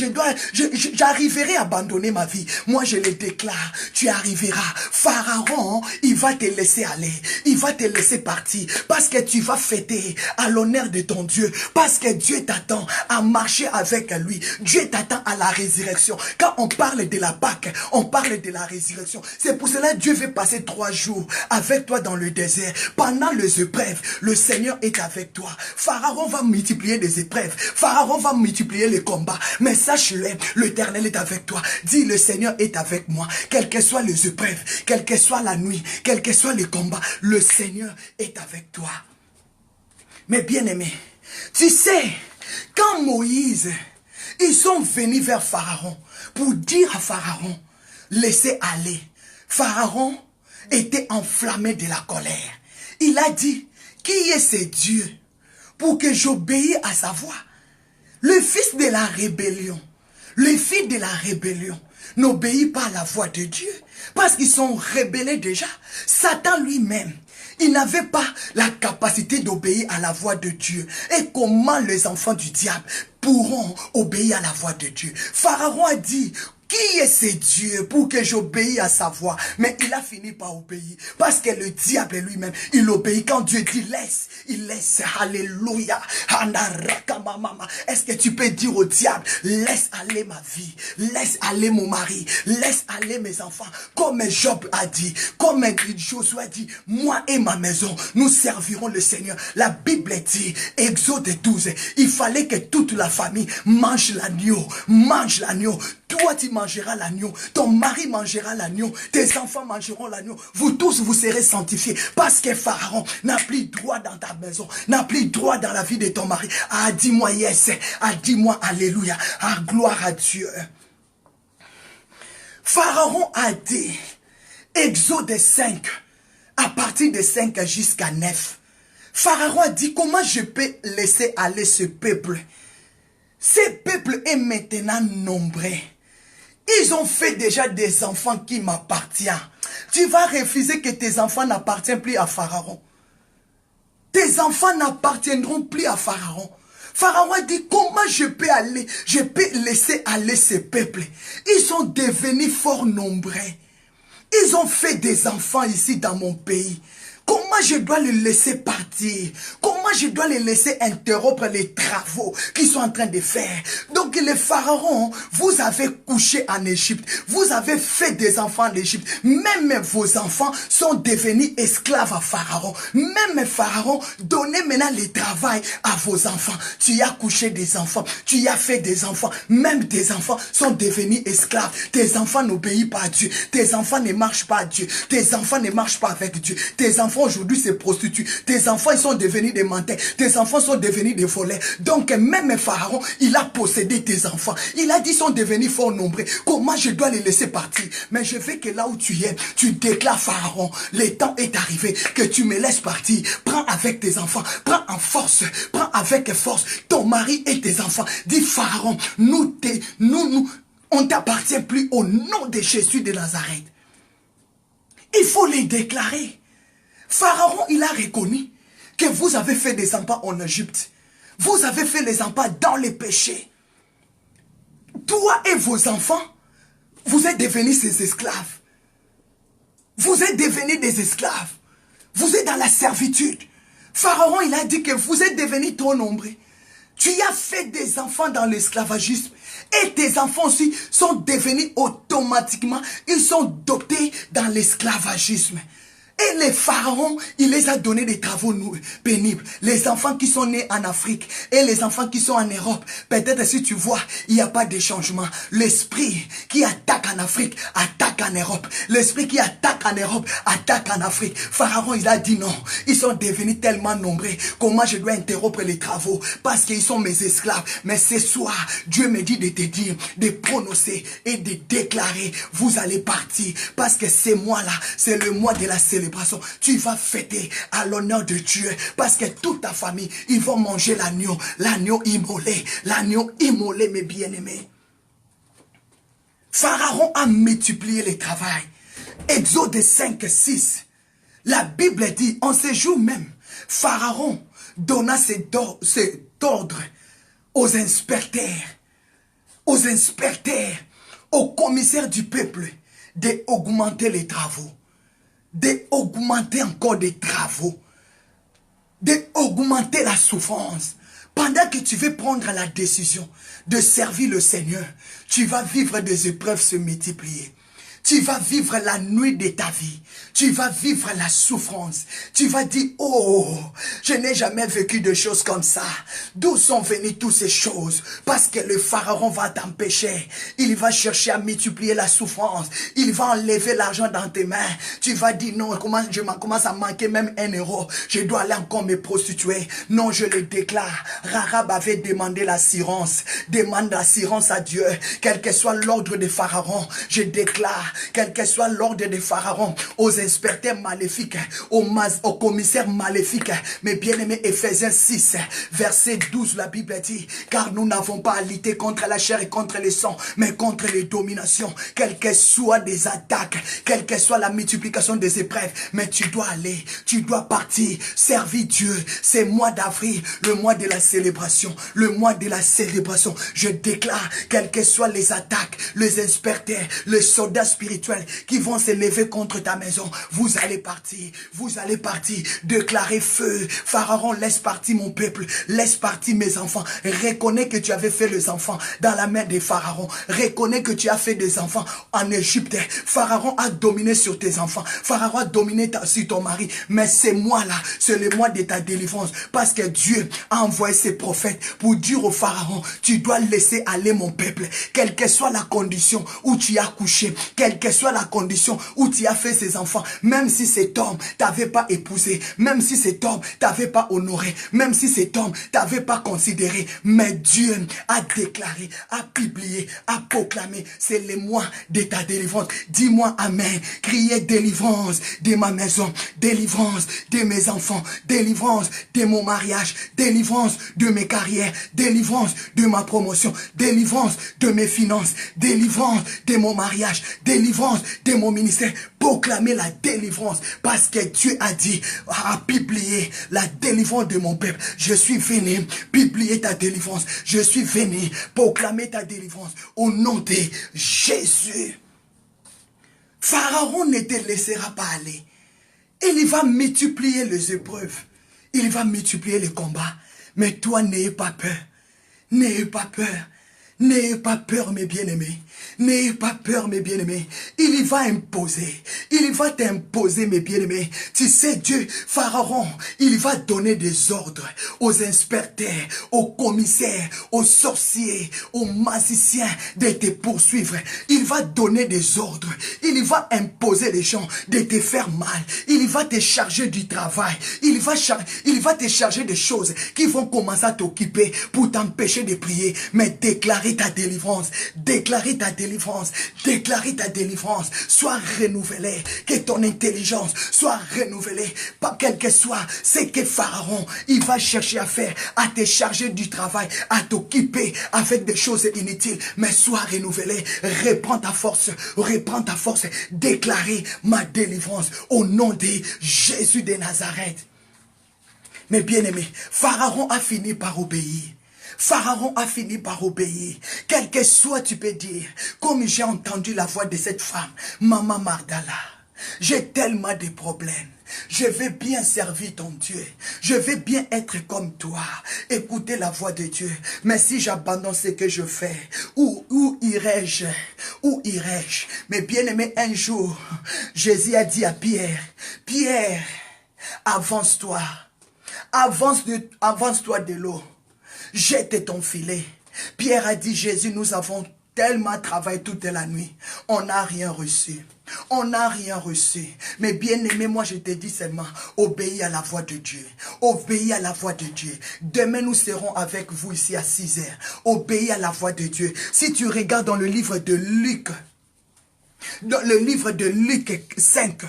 j'arriverai à abandonner ma vie? Moi, je le déclare, tu arriveras. Pharaon, il va te laisser aller. Il va te laisser partir. Parce que tu vas fêter à l'honneur de ton Dieu. Parce que Dieu t'attend à marcher avec lui. Dieu t'attend à la résurrection. Quand on parle de la Pâque, on parle de la résurrection. C'est pour cela que Dieu veut passer 3 jours avec toi dans le désert. Pendant les épreuves, le Seigneur est avec toi. Pharaon va multiplier les épreuves. Pharaon va multiplier les combats. Mais sache-le, l'Éternel est avec toi. Dis, le Seigneur est avec moi. Quelles que soient les épreuves, quelle que soit la nuit, quels que soient les combats, le Seigneur est avec toi. Mais bien-aimé, tu sais, quand Moïse, ils sont venus vers Pharaon pour dire à Pharaon, laissez aller. Pharaon était enflammé de la colère. Il a dit, qui est ce Dieu pour que j'obéisse à sa voix? Le fils de la rébellion, le fils de la rébellion n'obéit pas à la voix de Dieu parce qu'ils sont rebellés déjà. Satan lui-même, il n'avait pas la capacité d'obéir à la voix de Dieu. Et comment les enfants du diable pourront obéir à la voix de Dieu? Pharaon a dit, qui est ce Dieu pour que j'obéisse à sa voix? Mais il a fini par obéir. Parce que le diable lui-même, il obéit. Quand Dieu dit laisse, il laisse. Alléluia. Est-ce que tu peux dire au diable, laisse aller ma vie, laisse aller mon mari, laisse aller mes enfants? Comme Job a dit, comme Josué a dit, moi et ma maison, nous servirons le Seigneur. La Bible dit, Exode 12, il fallait que toute la famille mange l'agneau, mange l'agneau. Toi, tu mangeras l'agneau. Ton mari mangera l'agneau. Tes enfants mangeront l'agneau. Vous tous, vous serez sanctifiés. Parce que Pharaon n'a plus droit dans ta maison. N'a plus droit dans la vie de ton mari. Ah, dis-moi yes. Ah, dis-moi alléluia. Ah, gloire à Dieu. Pharaon a dit, Exode 5, à partir de 5 jusqu'à 9. Pharaon a dit, comment je peux laisser aller ce peuple? Ce peuple est maintenant nombreux. Ils ont fait déjà des enfants qui m'appartiennent. Tu vas refuser que tes enfants n'appartiennent plus à Pharaon. Tes enfants n'appartiendront plus à Pharaon. Pharaon a dit, comment je peux laisser aller ce peuple? Ils sont devenus fort nombreux. Ils ont fait des enfants ici dans mon pays. Comment je dois les laisser partir? Comment je dois les laisser interrompre les travaux qu'ils sont en train de faire? Donc les pharaons, vous avez couché en Égypte. Vous avez fait des enfants en Égypte. Même vos enfants sont devenus esclaves à Pharaon. Même Pharaon, donnez maintenant le travail à vos enfants. Tu as couché des enfants. Tu as fait des enfants. Même tes enfants sont devenus esclaves. Tes enfants n'obéissent pas à Dieu. Tes enfants ne marchent pas à Dieu. Tes enfants ne marchent pas avec Dieu. Tes enfants aujourd'hui se prostituent. Tes enfants ils sont devenus des menteurs. Tes enfants sont devenus des voleurs. Donc même Pharaon, il a possédé tes enfants. Il a dit ils sont devenus fort nombreux. Comment je dois les laisser partir? Mais je veux que là où tu es, tu déclares Pharaon, le temps est arrivé que tu me laisses partir. Prends avec tes enfants. Prends en force. Prends avec force ton mari et tes enfants. Dis Pharaon, on t'appartient plus au nom de Jésus de Nazareth. Il faut les déclarer. Pharaon, il a reconnu que vous avez fait des enfants en Égypte. Vous avez fait les enfants dans les péchés. Toi et vos enfants, vous êtes devenus ses esclaves. Vous êtes devenus des esclaves. Vous êtes dans la servitude. Pharaon, il a dit que vous êtes devenus trop nombreux. Tu as fait des enfants dans l'esclavagisme. Et tes enfants aussi sont devenus automatiquement, ils sont dotés dans l'esclavagisme. Et les pharaons, il les a donné des travaux pénibles. Les enfants qui sont nés en Afrique et les enfants qui sont en Europe, peut-être si tu vois, il n'y a pas de changement. L'esprit qui attaque en Afrique, attaque en Europe. L'esprit qui attaque en Europe, attaque en Afrique. Pharaon, il a dit non. Ils sont devenus tellement nombreux. Comment je dois interrompre les travaux? Parce qu'ils sont mes esclaves. Mais ce soir, Dieu me dit de te dire, de prononcer et de déclarer, vous allez partir. Parce que ce mois-là, c'est le mois de la célébration. Tu vas fêter à l'honneur de Dieu parce que toute ta famille, ils vont manger l'agneau immolé, mes bien-aimés. Pharaon a multiplié le travail. Exode 5, 6. La Bible dit, en ce jour même, Pharaon donna cet ordre aux inspecteurs, aux commissaires du peuple, d'augmenter les travaux. D'augmenter encore des travaux, d'augmenter la souffrance, Pendant que tu veux prendre la décision de servir le Seigneur, tu vas vivre des épreuves se multiplier. Tu vas vivre la nuit de ta vie. Tu vas vivre la souffrance. Tu vas dire, oh, je n'ai jamais vécu de choses comme ça. D'où sont venues toutes ces choses? Parce que le pharaon va t'empêcher. Il va chercher à multiplier la souffrance. Il va enlever l'argent dans tes mains. Tu vas dire, non, je commence à manquer même 1 euro. Je dois aller encore me prostituer. Non, je le déclare. Rahab avait demandé l'assurance. Demande l'assurance à Dieu. Quel que soit l'ordre de pharaon, je déclare, quel que soit l'ordre de pharaon, aux inspecteurs maléfiques, aux commissaires maléfiques, mes bien-aimés, Ephésiens 6, verset 12, la Bible dit, car nous n'avons pas à lutter contre la chair et contre le sang, mais contre les dominations, quelles que soient des attaques, quelle que soit la multiplication des épreuves, mais tu dois aller, tu dois partir, servir Dieu. C'est mois d'avril, le mois de la célébration, le mois de la célébration. Je déclare, quelles que soient les attaques, les inspecteurs, les soldats spirituels qui vont se lever contre ta maison, vous allez partir, déclarer feu. Pharaon, laisse partir mon peuple, laisse partir mes enfants. Reconnais que tu avais fait les enfants dans la main des pharaons. Reconnais que tu as fait des enfants en Égypte. Pharaon a dominé sur tes enfants. Pharaon a dominé sur ton mari. Mais ces mois-là, c'est le mois de ta délivrance. Parce que Dieu a envoyé ses prophètes pour dire au Pharaon, tu dois laisser aller mon peuple. Quelle que soit la condition où tu as couché, quelle que soit la condition où tu as fait ses enfants, même si cet homme t'avait pas épousé, même si cet homme t'avait pas honoré, même si cet homme t'avait pas considéré, mais Dieu a déclaré, a publié, a proclamé, c'est le mois de ta délivrance. Dis-moi amen. Criez délivrance de ma maison, délivrance de mes enfants, délivrance de mon mariage, délivrance de mes carrières, délivrance de ma promotion, délivrance de mes finances, délivrance de mon mariage, délivrance de mon ministère. Proclamer la délivrance parce que Dieu a dit, à publier la délivrance de mon peuple. Je suis venu publier ta délivrance. Je suis venu proclamer ta délivrance au nom de Jésus. Pharaon ne te laissera pas aller. Il va multiplier les épreuves. Il va multiplier les combats. Mais toi, n'ayez pas peur. N'ayez pas peur. N'ayez pas peur, mes bien-aimés. N'ayez pas peur, mes bien-aimés. Il va imposer. Il va t'imposer, mes bien-aimés. Tu sais, Dieu, Pharaon, il va donner des ordres aux inspecteurs, aux commissaires, aux sorciers, aux magiciens de te poursuivre. Il va donner des ordres. Il va imposer les gens de te faire mal. Il va te charger du travail. Il va te charger des choses qui vont commencer à t'occuper pour t'empêcher de prier. Mais déclarer ta délivrance. Déclarer ta délivrance. Déclarer ta délivrance. Sois renouvelé. Que ton intelligence soit renouvelée. Pas quel que soit ce que Pharaon, il va chercher à faire, à te charger du travail, à t'occuper avec des choses inutiles. Mais sois renouvelé. Reprends ta force. Reprends ta force. Déclarer ma délivrance au nom de Jésus de Nazareth. Mais bien aimé, Pharaon a fini par obéir. Pharaon a fini par obéir. Quel que soit, tu peux dire, comme j'ai entendu la voix de cette femme, Maman Magdala, j'ai tellement de problèmes. Je vais bien servir ton Dieu. Je vais bien être comme toi. Écouter la voix de Dieu. Mais si j'abandonne ce que je fais, où irai-je? Où irai-je? Mais bien aimé, un jour, Jésus a dit à Pierre, Pierre, avance-toi. Avance-toi de l'eau. Jette ton filet. Pierre a dit, Jésus, nous avons tellement travaillé toute la nuit. On n'a rien reçu. On n'a rien reçu. Mais bien aimé, moi je te dis seulement, obéis à la voix de Dieu. Obéis à la voix de Dieu. Demain nous serons avec vous ici à 6 heures. Obéis à la voix de Dieu. Si tu regardes dans le livre de Luc, 5,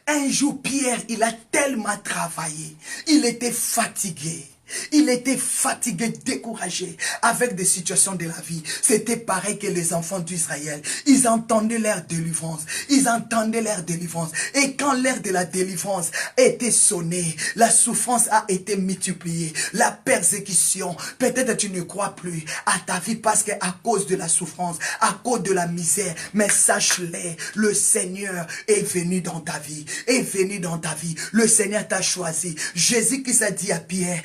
un jour Pierre, il a tellement travaillé. Il était fatigué. Il était fatigué, découragé avec des situations de la vie. C'était pareil que les enfants d'Israël. Ils entendaient leur délivrance. Ils entendaient leur délivrance. Et quand l'heure de la délivrance était sonnée, la souffrance a été multipliée. La persécution, peut-être tu ne crois plus à ta vie parce qu'à cause de la souffrance, à cause de la misère, mais sache-le, le Seigneur est venu dans ta vie. Est venu dans ta vie. Le Seigneur t'a choisi. Jésus qui s'est dit à Pierre,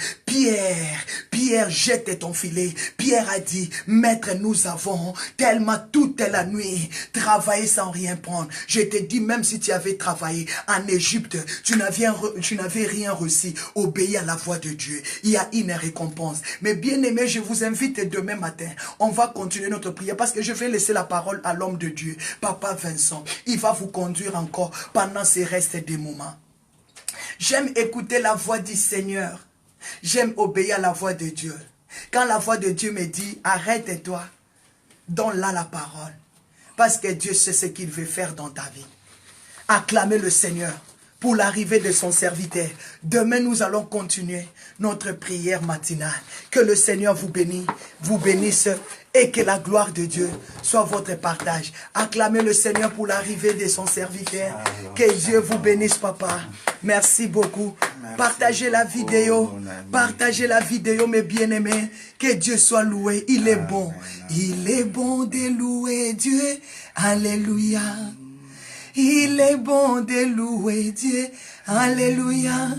Pierre, jette ton filet. Pierre a dit, Maître, nous avons tellement toute la nuit travaillé sans rien prendre. Je te dis, même si tu avais travaillé en Égypte, tu n'avais rien reçu. Obéis à la voix de Dieu. Il y a une récompense. Mais bien aimé, je vous invite demain matin. On va continuer notre prière parce que je vais laisser la parole à l'homme de Dieu, Papa Vincent. Il va vous conduire encore pendant ces restes des moments. J'aime écouter la voix du Seigneur. J'aime obéir à la voix de Dieu. Quand la voix de Dieu me dit, arrête-toi, donne-la la parole. Parce que Dieu sait ce qu'il veut faire dans ta vie. Acclamez le Seigneur pour l'arrivée de son serviteur. Demain, nous allons continuer notre prière matinale. Que le Seigneur vous bénisse et que la gloire de Dieu soit votre partage. Acclamez le Seigneur pour l'arrivée de son serviteur. Que Dieu vous bénisse, papa. Merci beaucoup. Merci. Partagez la vidéo. Partagez la vidéo, mes bien-aimés. Que Dieu soit loué. Il est bon. Il est bon de louer Dieu. Alléluia. Il est bon de louer Dieu. Alléluia.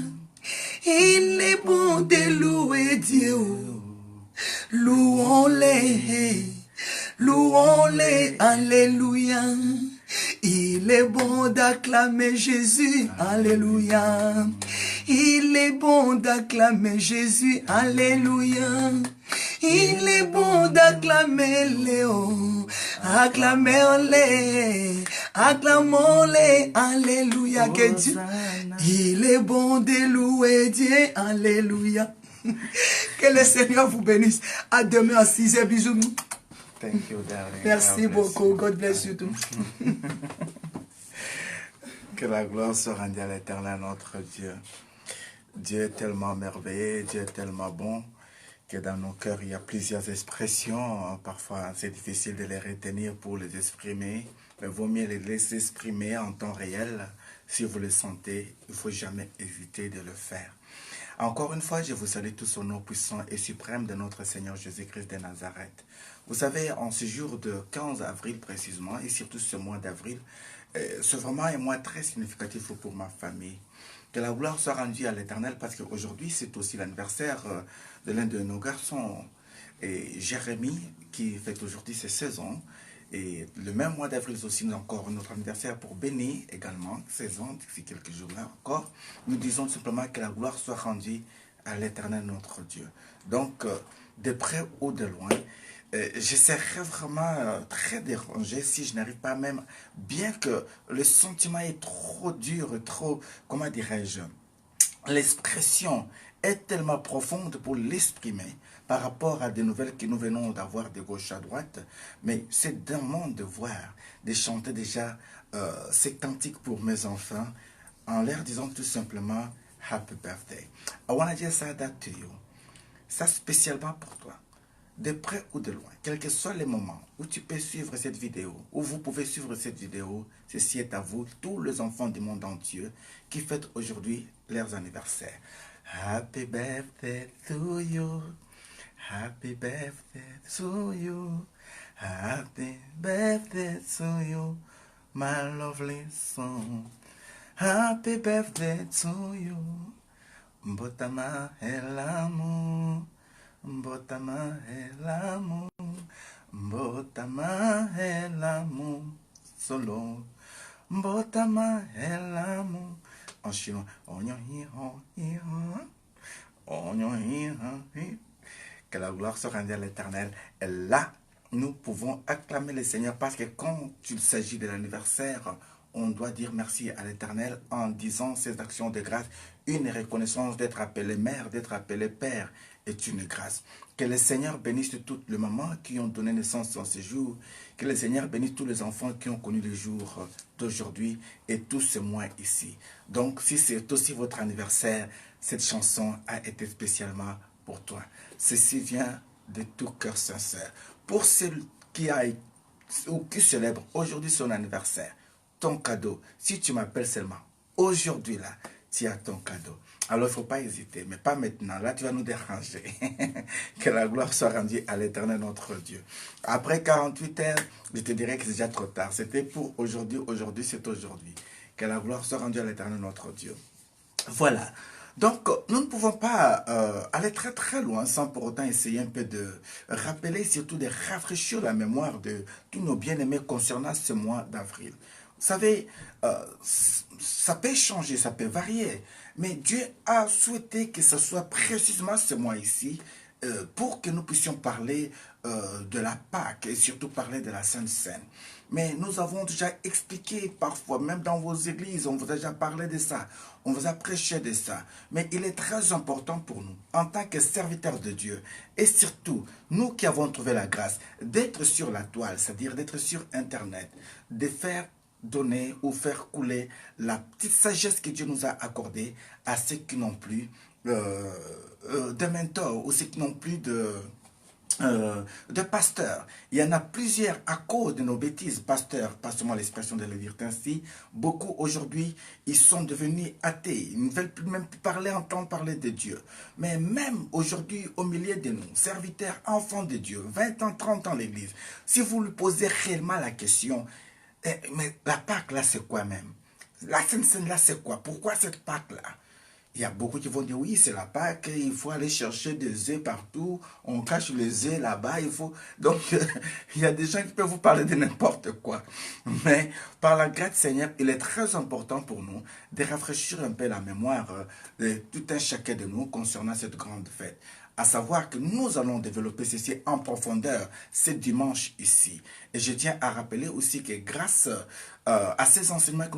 Il est bon de louer Dieu. Louons-les. Louons-les. Alléluia. Il est bon d'acclamer Jésus. Alléluia. Il est bon d'acclamer Jésus. Alléluia. Il est bon d'acclamer Léon. Acclamons-les. Acclamons-les. Alléluia. Que Dieu. Il est bon de louer Dieu. Alléluia. Que le Seigneur vous bénisse. À demain à 6h. Bisous. Thank you, darling. Merci beaucoup. God bless you too. Que la gloire soit rendue à l'Éternel, notre Dieu. Dieu est tellement merveilleux, Dieu est tellement bon, que dans nos cœurs, il y a plusieurs expressions. Parfois, c'est difficile de les retenir pour les exprimer. Mais vaut mieux les exprimer en temps réel. Si vous le sentez, il ne faut jamais hésiter de le faire. Encore une fois, je vous salue tous au nom puissant et suprême de notre Seigneur Jésus-Christ de Nazareth. Vous savez, en ce jour de 15 avril précisément, et surtout ce mois d'avril, c'est vraiment un mois très significatif pour ma famille. Que la gloire soit rendue à l'Éternel, parce qu'aujourd'hui, c'est aussi l'anniversaire de l'un de nos garçons, et Jérémie, qui fête aujourd'hui ses 16 ans. Et le même mois d'avril aussi, nous avons encore notre anniversaire pour Béni, également, 16 ans, d'ici quelques jours là encore. Nous disons simplement que la gloire soit rendue à l'Éternel, notre Dieu. Donc, de près ou de loin, je serais vraiment très dérangé si je n'arrive pas même, bien que le sentiment est trop dur, trop, comment dirais-je, l'expression est tellement profonde pour l'exprimer par rapport à des nouvelles que nous venons d'avoir de gauche à droite, mais c'est d'un monde de voir, de chanter déjà ces cantiques pour mes enfants en leur disant tout simplement Happy Birthday. I want to just say that to you. Ça spécialement pour toi. De près ou de loin, quels que soient les moments où tu peux suivre cette vidéo, où vous pouvez suivre cette vidéo, ceci est à vous, tous les enfants du monde entier qui fêtent aujourd'hui leurs anniversaires. Happy birthday to you, happy birthday to you, happy birthday to you, my lovely son. Happy birthday to you, Mbotama elamu. Mbotama elamu, mbotama elamu, solo, mbotama elamu, en chinois, que la gloire soit rendue à l'Éternel. Et là, nous pouvons acclamer le Seigneur parce que quand il s'agit de l'anniversaire, on doit dire merci à l'Éternel en disant ces actions de grâce, une reconnaissance d'être appelé mère, d'être appelé père, est une grâce. Que le Seigneur bénisse toutes les mamans qui ont donné naissance en ce jour. Que le Seigneur bénisse tous les enfants qui ont connu le jour d'aujourd'hui et tous ce mois ici. Donc, si c'est aussi votre anniversaire, cette chanson a été spécialement pour toi. Ceci vient de tout cœur sincère. Pour ceux qui célèbrent aujourd'hui son anniversaire, ton cadeau, si tu m'appelles seulement aujourd'hui là, tu as ton cadeau. Alors, il ne faut pas hésiter, mais pas maintenant. Là, tu vas nous déranger. Que la gloire soit rendue à l'Éternel, notre Dieu. Après 48 heures, je te dirais que c'est déjà trop tard. C'était pour aujourd'hui. Aujourd'hui, c'est aujourd'hui. Que la gloire soit rendue à l'Éternel, notre Dieu. Voilà. Donc, nous ne pouvons pas aller très très loin sans pour autant essayer un peu de rappeler, surtout de rafraîchir la mémoire de tous nos bien-aimés concernant ce mois d'avril. Vous savez, ça peut changer, ça peut varier, mais Dieu a souhaité que ce soit précisément ce mois ici pour que nous puissions parler de la Pâque et surtout parler de la Sainte Seine. Mais nous avons déjà expliqué parfois, même dans vos églises, on vous a déjà parlé de ça, on vous a prêché de ça. Mais il est très important pour nous, en tant que serviteurs de Dieu, et surtout, nous qui avons trouvé la grâce, d'être sur la toile, c'est-à-dire d'être sur Internet, de faire donner ou faire couler la petite sagesse que Dieu nous a accordée à ceux qui n'ont plus de mentors ou ceux qui n'ont plus de pasteurs. Il y en a plusieurs à cause de nos bêtises, pasteurs, pas seulement l'expression de le dire ainsi. Beaucoup aujourd'hui, ils sont devenus athées. Ils ne veulent plus même parler, entendre parler de Dieu. Mais même aujourd'hui, au milieu de nous, serviteurs, enfants de Dieu, 20 ans, 30 ans l'église, si vous lui posez réellement la question, mais la Pâque là, c'est quoi même? La Sainte Seine là, c'est quoi? Pourquoi cette Pâque là? Il y a beaucoup qui vont dire, oui, c'est la Pâque, il faut aller chercher des œufs partout, on cache les œufs là-bas, il faut... Donc, il y a des gens qui peuvent vous parler de n'importe quoi. Mais, par la grâce du Seigneur, il est très important pour nous de rafraîchir un peu la mémoire de tout un chacun de nous concernant cette grande fête. À savoir que nous allons développer ceci en profondeur ce dimanche ici. Et je tiens à rappeler aussi que grâce à ces enseignements que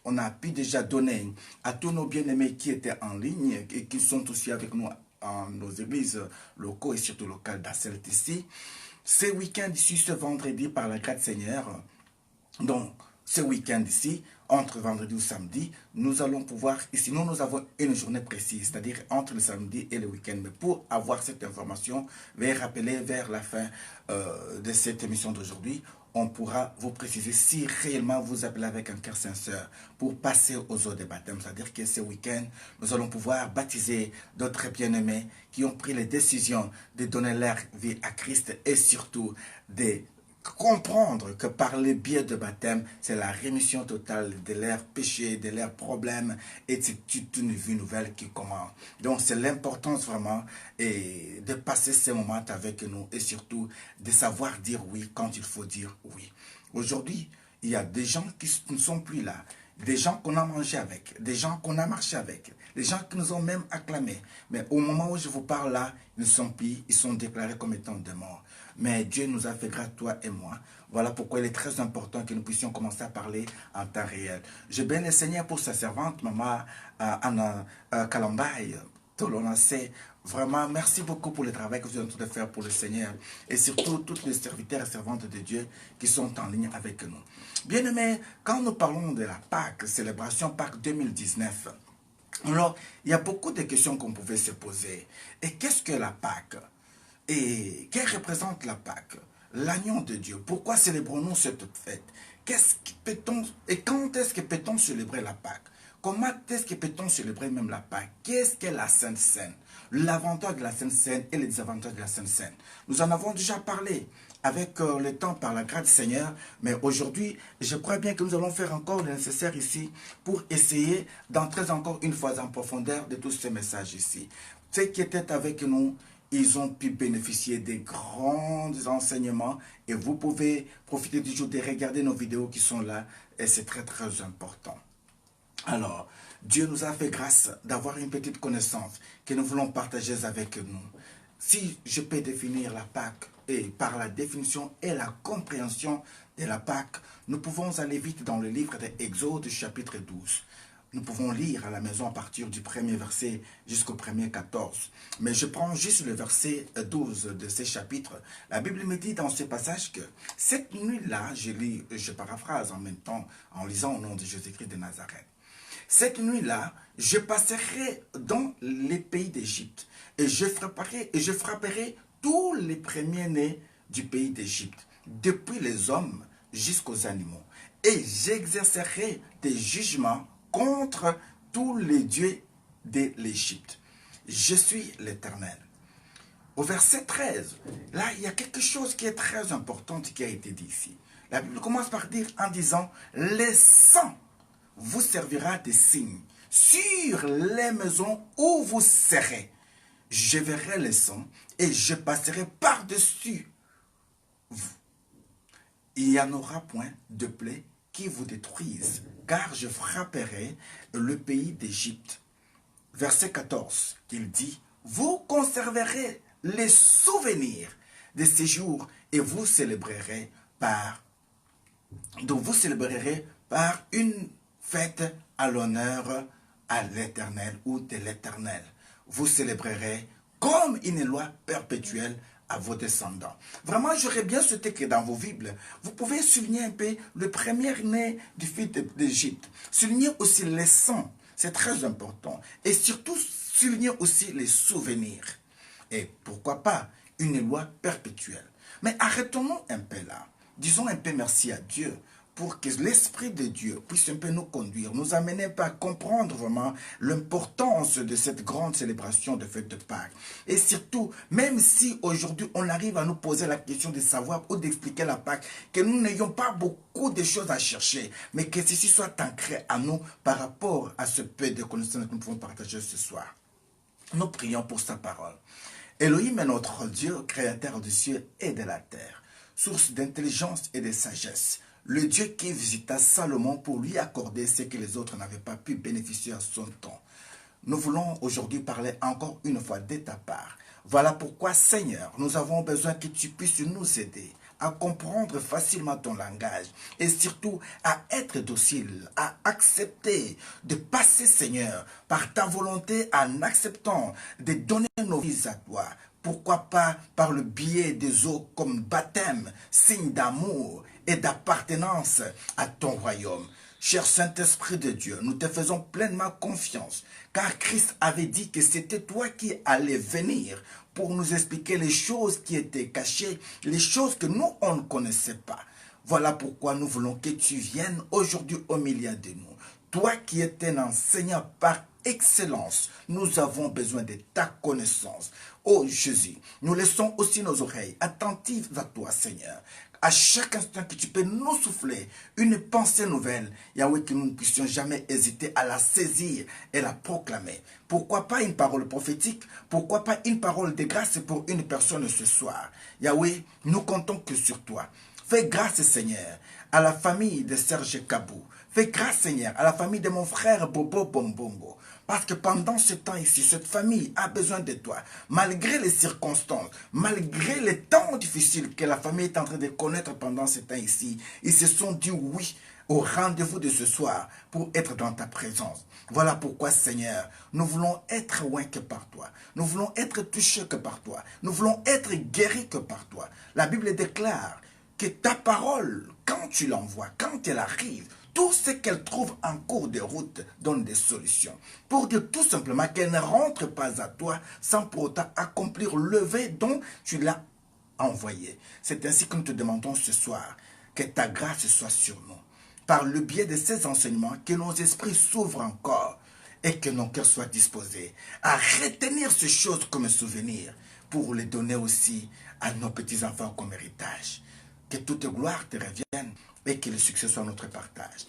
on a pu déjà donner à tous nos bien-aimés qui étaient en ligne et qui sont aussi avec nous en nos églises locaux et surtout locales d'Asselt ici. Ce week-end ici, ce vendredi, par la grâce du Seigneur, donc ce week-end ici, entre vendredi ou samedi, nous allons pouvoir, ici, nous avons une journée précise, c'est-à-dire entre le samedi et le week-end. Mais pour avoir cette information, veuillez rappeler vers la fin de cette émission d'aujourd'hui, on pourra vous préciser si réellement vous appelez avec un cœur sincère pour passer aux eaux de baptême. C'est-à-dire que ce week-end, nous allons pouvoir baptiser d'autres bien-aimés qui ont pris les décisions de donner leur vie à Christ et surtout de comprendre que par le biais de baptême, c'est la rémission totale de leurs péchés, de leurs problèmes et c'est toute une vie nouvelle qui commence. Donc c'est l'importance vraiment de passer ces moments avec nous et surtout de savoir dire oui quand il faut dire oui. Aujourd'hui, il y a des gens qui ne sont plus là, des gens qu'on a mangé avec, des gens qu'on a marché avec, des gens qui nous ont même acclamés. Mais au moment où je vous parle là, ils ne sont plus, ils sont déclarés comme étant des morts. Mais Dieu nous a fait grâce, toi et moi. Voilà pourquoi il est très important que nous puissions commencer à parler en temps réel. Je bénis le Seigneur pour sa servante, Maman Anna Kalambay, Tolonacé. Vraiment, merci beaucoup pour le travail que vous êtes en train de faire pour le Seigneur. Et surtout, toutes les serviteurs et servantes de Dieu qui sont en ligne avec nous. Bien-aimés, quand nous parlons de la Pâque, célébration Pâque 2019, alors, il y a beaucoup de questions qu'on pouvait se poser. Et qu'est-ce que la Pâque? Et qu'elle représente la Pâque? L'agneau de Dieu. Pourquoi célébrons-nous cette fête? Et quand est-ce que peut-on célébrer la Pâque? Comment est-ce que peut-on célébrer même la Pâque? Qu'est-ce qu'est la Sainte Seine? L'avantage de la Sainte Seine et les désavantages de la Sainte Seine. Nous en avons déjà parlé avec le temps par la grâce du Seigneur, mais aujourd'hui, je crois bien que nous allons faire encore le nécessaire ici pour essayer d'entrer encore une fois en profondeur de tous ces messages ici. Ceux qui étaient avec nous, ils ont pu bénéficier des grands enseignements et vous pouvez profiter du jour de regarder nos vidéos qui sont là et c'est très très important. Alors, Dieu nous a fait grâce d'avoir une petite connaissance que nous voulons partager avec nous. Si je peux définir la Pâque et par la définition et la compréhension de la Pâque, nous pouvons aller vite dans le livre d'Exode chapitre 12. Nous pouvons lire à la maison à partir du premier verset jusqu'au premier 14. Mais je prends juste le verset 12 de ce chapitre. La Bible me dit dans ce passage que cette nuit-là, je paraphrase en même temps en lisant au nom de Jésus-Christ de Nazareth. Cette nuit-là, je passerai dans les pays d'Égypte et je frapperai tous les premiers-nés du pays d'Égypte, depuis les hommes jusqu'aux animaux. Et j'exercerai des jugements contre tous les dieux de l'Égypte. Je suis l'Éternel. Au verset 13, là, il y a quelque chose qui est très important qui a été dit ici. La Bible commence par dire en disant, les sangs vous servira de signes sur les maisons où vous serez. Je verrai le sang et je passerai par-dessus vous. Il n'y en aura point de plaie qui vous détruise, car je frapperai le pays d'Égypte. Verset 14, il dit, vous conserverez les souvenirs de ces jours et vous célébrerez par une fête à l'honneur à l'Éternel ou de l'Éternel. Vous célébrerez comme une loi perpétuelle à vos descendants. Vraiment, j'aurais bien souhaité que dans vos Bibles, vous pouvez souligner un peu le premier-né du fils d'Égypte. Souligner aussi les sangs, c'est très important. Et surtout, souligner aussi les souvenirs. Et pourquoi pas une loi perpétuelle. Mais arrêtons-nous un peu là. Disons un peu merci à Dieu pour que l'Esprit de Dieu puisse un peu nous conduire, nous amener à comprendre vraiment l'importance de cette grande célébration de fête de Pâques. Et surtout, même si aujourd'hui on arrive à nous poser la question de savoir ou d'expliquer la Pâques, que nous n'ayons pas beaucoup de choses à chercher, mais que ceci soit ancré à nous par rapport à ce peu de connaissances que nous pouvons partager ce soir. Nous prions pour sa parole. Elohim est notre Dieu, créateur du ciel et de la terre, source d'intelligence et de sagesse. Le Dieu qui visita Salomon pour lui accorder ce que les autres n'avaient pas pu bénéficier à son temps. Nous voulons aujourd'hui parler encore une fois de ta part. Voilà pourquoi, Seigneur, nous avons besoin que tu puisses nous aider à comprendre facilement ton langage et surtout à être docile, à accepter de passer, Seigneur, par ta volonté en acceptant de donner nos vies à toi. Pourquoi pas par le biais des eaux comme baptême, signe d'amour et d'appartenance à ton royaume. Cher Saint-Esprit de Dieu, nous te faisons pleinement confiance, car Christ avait dit que c'était toi qui allais venir pour nous expliquer les choses qui étaient cachées, les choses que nous, on ne connaissait pas. Voilà pourquoi nous voulons que tu viennes aujourd'hui au milieu de nous. Toi qui es un enseignant par excellence, nous avons besoin de ta connaissance. Oh Jésus, nous laissons aussi nos oreilles attentives à toi, Seigneur. À chaque instant que tu peux nous souffler une pensée nouvelle, Yahweh, que nous ne puissions jamais hésiter à la saisir et la proclamer. Pourquoi pas une parole prophétique? Pourquoi pas une parole de grâce pour une personne ce soir? Yahweh, nous comptons que sur toi. Fais grâce, Seigneur, à la famille de Serge Kabou. Fais grâce, Seigneur, à la famille de mon frère Bobo Bombongo. Parce que pendant ce temps ici, cette famille a besoin de toi. Malgré les circonstances, malgré les temps difficiles que la famille est en train de connaître pendant ce temps ici, ils se sont dit oui au rendez-vous de ce soir pour être dans ta présence. Voilà pourquoi, Seigneur, nous voulons être loin que par toi. Nous voulons être touchés que par toi. Nous voulons être guéris que par toi. La Bible déclare que ta parole, quand tu l'envoies, quand elle arrive, tout ce qu'elle trouve en cours de route donne des solutions. Pour dire tout simplement qu'elle ne rentre pas à toi sans pour autant accomplir le vœu dont tu l'as envoyé. C'est ainsi que nous te demandons ce soir que ta grâce soit sur nous. Par le biais de ces enseignements, que nos esprits s'ouvrent encore et que nos cœurs soient disposés à retenir ces choses comme souvenir pour les donner aussi à nos petits-enfants comme héritage. Que toute gloire te revienne et que le succès soit notre partage.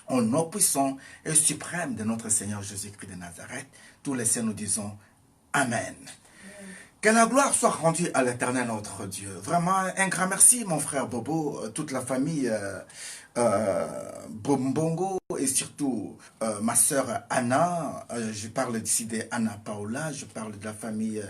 Au nom puissant et suprême de notre Seigneur Jésus-Christ de Nazareth, tous les saints nous disons Amen. Que la gloire soit rendue à l'Éternel notre Dieu. Vraiment, un grand merci, mon frère Bobo, toute la famille Bombongo et surtout ma sœur Anna. Je parle d'ici de Anna Paola, je parle de la famille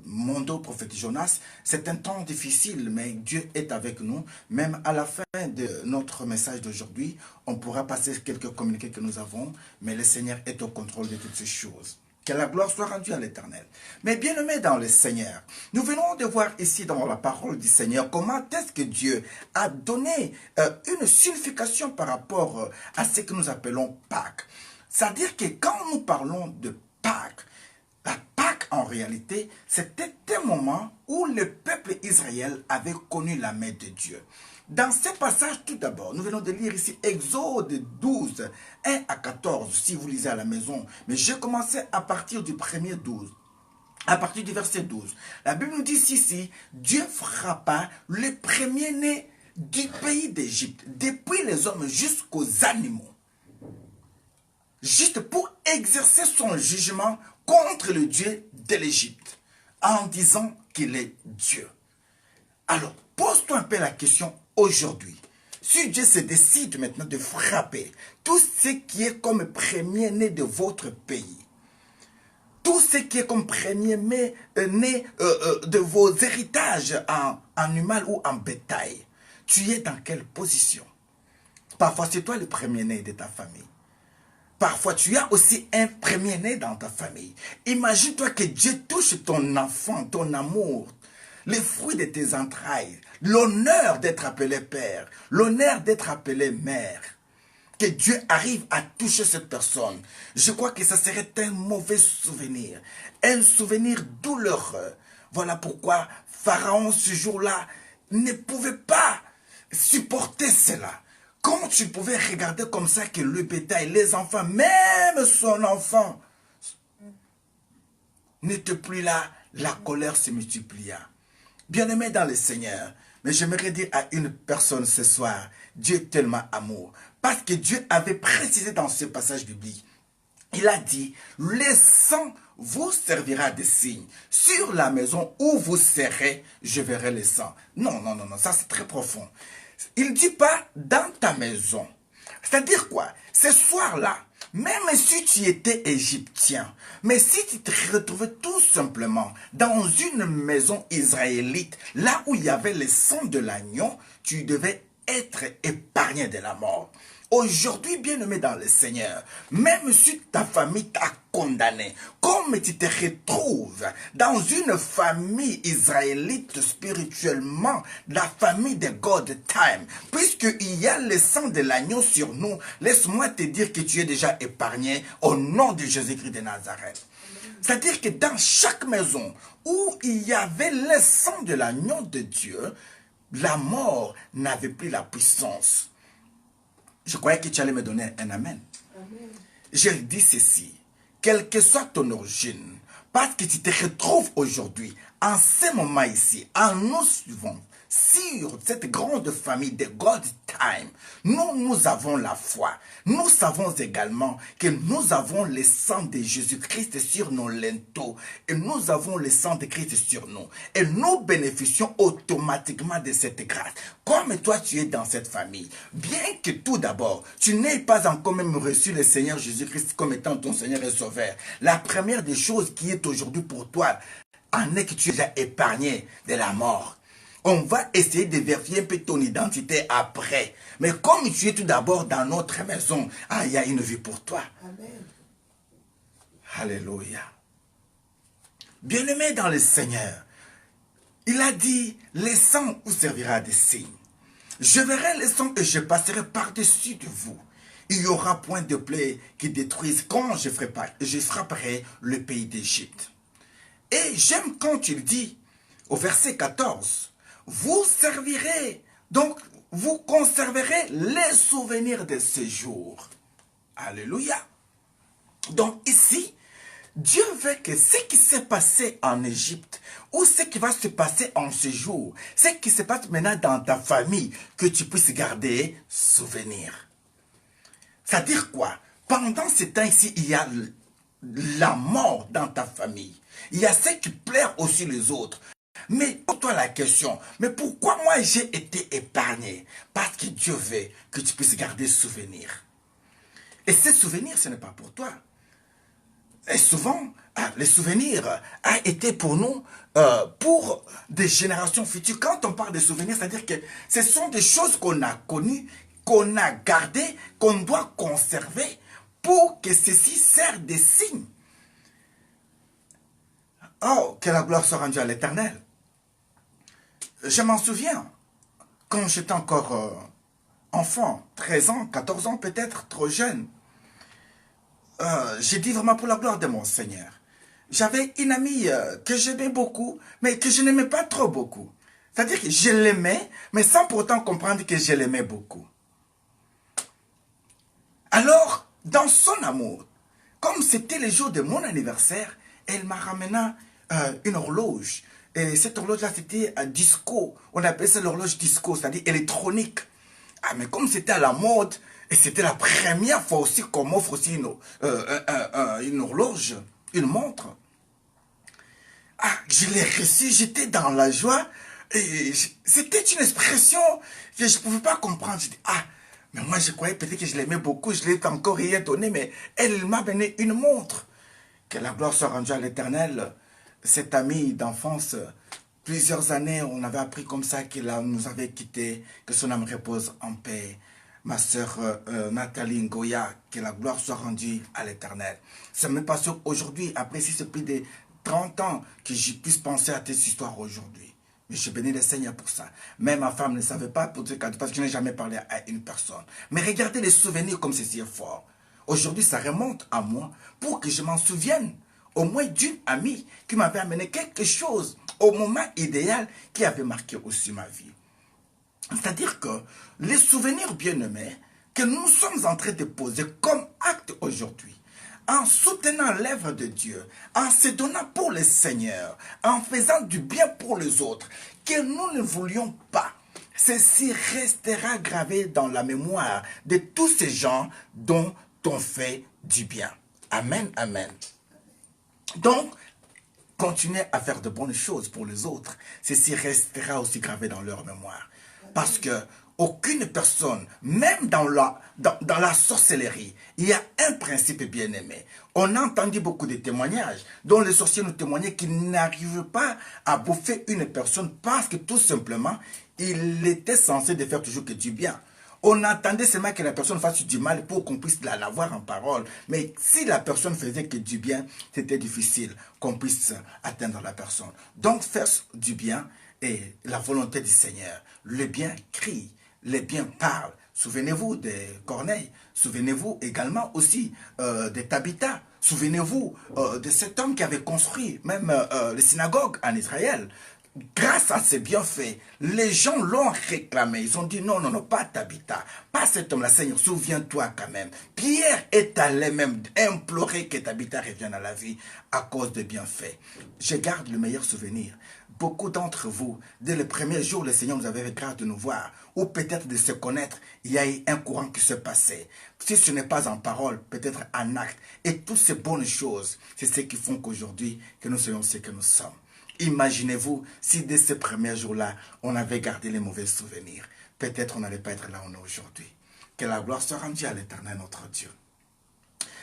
Mondo, prophète Jonas. C'est un temps difficile, mais Dieu est avec nous. Même à la fin de notre message d'aujourd'hui, on pourra passer quelques communiqués que nous avons, mais le Seigneur est au contrôle de toutes ces choses. Que la gloire soit rendue à l'Éternel. Mais bien aimés dans le Seigneur, nous venons de voir ici dans la parole du Seigneur comment est-ce que Dieu a donné une signification par rapport à ce que nous appelons Pâques. C'est-à-dire que quand nous parlons de Pâques, la Pâques en réalité, c'était un moment où le peuple Israël avait connu la main de Dieu. Dans ce passage, tout d'abord, nous venons de lire ici Exode 12, 1 à 14, si vous lisez à la maison. Mais j'ai commencé à partir du premier 12, à partir du verset 12. La Bible nous dit ici, Dieu frappa le premier-né du pays d'Égypte, depuis les hommes jusqu'aux animaux. juste pour exercer son jugement contre le Dieu de l'Égypte, en disant qu'il est Dieu. Alors, pose-toi un peu la question aujourd'hui. Si Dieu se décide maintenant de frapper tout ce qui est comme premier-né de votre pays, tout ce qui est comme premier-né de vos héritages en animal ou en bétail, tu es dans quelle position? Parfois, c'est toi le premier-né de ta famille. Parfois, tu as aussi un premier-né dans ta famille. Imagine-toi que Dieu touche ton enfant, ton amour, les fruits de tes entrailles, l'honneur d'être appelé père, l'honneur d'être appelé mère. Que Dieu arrive à toucher cette personne. Je crois que ça serait un mauvais souvenir, un souvenir douloureux. Voilà pourquoi Pharaon, ce jour-là, ne pouvait pas supporter cela. Comment tu pouvais regarder comme ça que le bétail, les enfants, même son enfant, n'était plus là, la colère se multiplia. Bien-aimé dans le Seigneur, mais j'aimerais dire à une personne ce soir, Dieu est tellement amour. Parce que Dieu avait précisé dans ce passage biblique, il a dit, le sang vous servira de signe. Sur la maison où vous serez, je verrai le sang. Non, non, non, non, ça c'est très profond. Il ne dit pas dans ta maison. C'est-à-dire quoi? Ce soir-là, même si tu étais égyptien, mais si tu te retrouvais tout simplement dans une maison israélite, là où il y avait le sang de l'agneau, tu devais être épargné de la mort. Aujourd'hui, bien-aimé dans le Seigneur, même si ta famille t'a condamné, comme tu te retrouves dans une famille israélite spirituellement, la famille de God Time, puisqu'il y a le sang de l'agneau sur nous, laisse-moi te dire que tu es déjà épargné au nom de Jésus-Christ de Nazareth. C'est-à-dire que dans chaque maison où il y avait le sang de l'agneau de Dieu, la mort n'avait plus la puissance. Je croyais que tu allais me donner un amen. Amen. Je dis ceci, quelle que soit ton origine, parce que tu te retrouves aujourd'hui, en ce moment ici, en nous suivant, sur cette grande famille de God Time, nous avons la foi. Nous savons également que nous avons le sang de Jésus-Christ sur nos linteaux. Et nous avons le sang de Christ sur nous. Et nous bénéficions automatiquement de cette grâce. Comme toi, tu es dans cette famille. Bien que tout d'abord, tu n'aies pas encore même reçu le Seigneur Jésus-Christ comme étant ton Seigneur et Sauveur. La première des choses qui est aujourd'hui pour toi, en est que tu es déjà épargné de la mort. On va essayer de vérifier un peu ton identité après. Mais comme tu es tout d'abord dans notre maison, il y a une vie pour toi. Amen. Alléluia. Bien-aimé dans le Seigneur, il a dit, le sang vous servira de signe. Je verrai le sang et je passerai par-dessus de vous. Il n'y aura point de plaie qui détruise quand je frapperai le pays d'Égypte. Et j'aime quand il dit, au verset 14, vous servirez, donc vous conserverez les souvenirs de ce jour. Alléluia. Donc ici, Dieu veut que ce qui s'est passé en Égypte, ou ce qui va se passer en ce jour, ce qui se passe maintenant dans ta famille, que tu puisses garder souvenir. C'est-à-dire quoi? Pendant ce temps ici, il y a la mort dans ta famille. Il y a ce qui plaire aussi les autres. Mais pose-toi la question, mais pourquoi moi j'ai été épargné? Parce que Dieu veut que tu puisses garder souvenir. Et ces souvenirs, ce n'est pas pour toi. Et souvent, les souvenirs ont été pour nous, pour des générations futures. Quand on parle de souvenirs, c'est-à-dire que ce sont des choses qu'on a connues, qu'on a gardées, qu'on doit conserver pour que ceci serve de signe. Oh, que la gloire soit rendue à l'Éternel. Je m'en souviens, quand j'étais encore enfant, 13 ans, 14 ans peut-être, trop jeune, j'ai dit vraiment pour la gloire de mon Seigneur. J'avais une amie que j'aimais beaucoup, mais que je n'aimais pas trop beaucoup. C'est-à-dire que je l'aimais, mais sans pourtant comprendre que je l'aimais beaucoup. Alors, dans son amour, comme c'était le jour de mon anniversaire, elle m'a ramené une horloge. Et cette horloge-là, c'était un disco. On appelle ça l'horloge disco, c'est-à-dire électronique. Ah, mais comme c'était à la mode, Et c'était la première fois aussi qu'on m'offre aussi une horloge, une montre. Ah, je l'ai reçu, j'étais dans la joie. Et c'était une expression que je ne pouvais pas comprendre. Je dis, ah, mais moi je croyais peut-être que je l'aimais beaucoup, je l'ai encore rien donné, mais elle m'a donné une montre. Que la gloire soit rendue à l'Éternel. Cet ami d'enfance, plusieurs années, on avait appris comme ça qu'il nous avait quittés, que son âme repose en paix. Ma sœur Nathalie Ngoya, que la gloire soit rendue à l'Éternel. Ça me passe aujourd'hui, après si c'est plus de 30 ans, que je puisse penser à cette histoire aujourd'hui. Mais je bénis le Seigneur pour ça. Même ma femme ne savait pas pour ce cadeau, parce que je n'ai jamais parlé à une personne. Mais regardez les souvenirs comme ceci est fort. Aujourd'hui, ça remonte à moi pour que je m'en souvienne au moins d'une amie qui m'avait amené quelque chose au moment idéal qui avait marqué aussi ma vie. C'est-à-dire que les souvenirs bien-aimés que nous sommes en train de poser comme acte aujourd'hui, en soutenant l'œuvre de Dieu, en se donnant pour le Seigneur, en faisant du bien pour les autres, que nous ne voulions pas, ceci restera gravé dans la mémoire de tous ces gens dont on fait du bien. Amen, amen. Donc, continuez à faire de bonnes choses pour les autres. Ceci restera aussi gravé dans leur mémoire. Parce que aucune personne, même dans la sorcellerie, il y a un principe bien aimé. On a entendu beaucoup de témoignages dont les sorciers nous témoignaient qu'ils n'arrivent pas à bouffer une personne parce que tout simplement, il était censé de faire toujours que du bien. On attendait seulement que la personne fasse du mal pour qu'on puisse l'avoir en parole. Mais si la personne faisait que du bien, c'était difficile qu'on puisse atteindre la personne. Donc faire du bien est la volonté du Seigneur. Le bien crie, le bien parle. Souvenez-vous de Corneille. Souvenez-vous également aussi de Tabitha. Souvenez-vous de cet homme qui avait construit même les synagogues en Israël. Grâce à ces bienfaits, les gens l'ont réclamé. Ils ont dit non, non, non, pas Tabitha, pas cet homme-là, Seigneur, souviens-toi quand même. Pierre est allé même implorer que Tabitha revienne à la vie à cause des bienfaits. Je garde le meilleur souvenir. Beaucoup d'entre vous, dès le premier jour, le Seigneur nous avait grâce de nous voir, ou peut-être de se connaître, il y a eu un courant qui se passait. Si ce n'est pas en parole, peut-être en acte. Et toutes ces bonnes choses, c'est ce qui font qu'aujourd'hui, que nous soyons ce que nous sommes. Imaginez-vous si dès ce premier jour-là, on avait gardé les mauvais souvenirs. Peut-être on n'allait pas être là où on est aujourd'hui. Que la gloire soit rendue à l'Éternel, notre Dieu.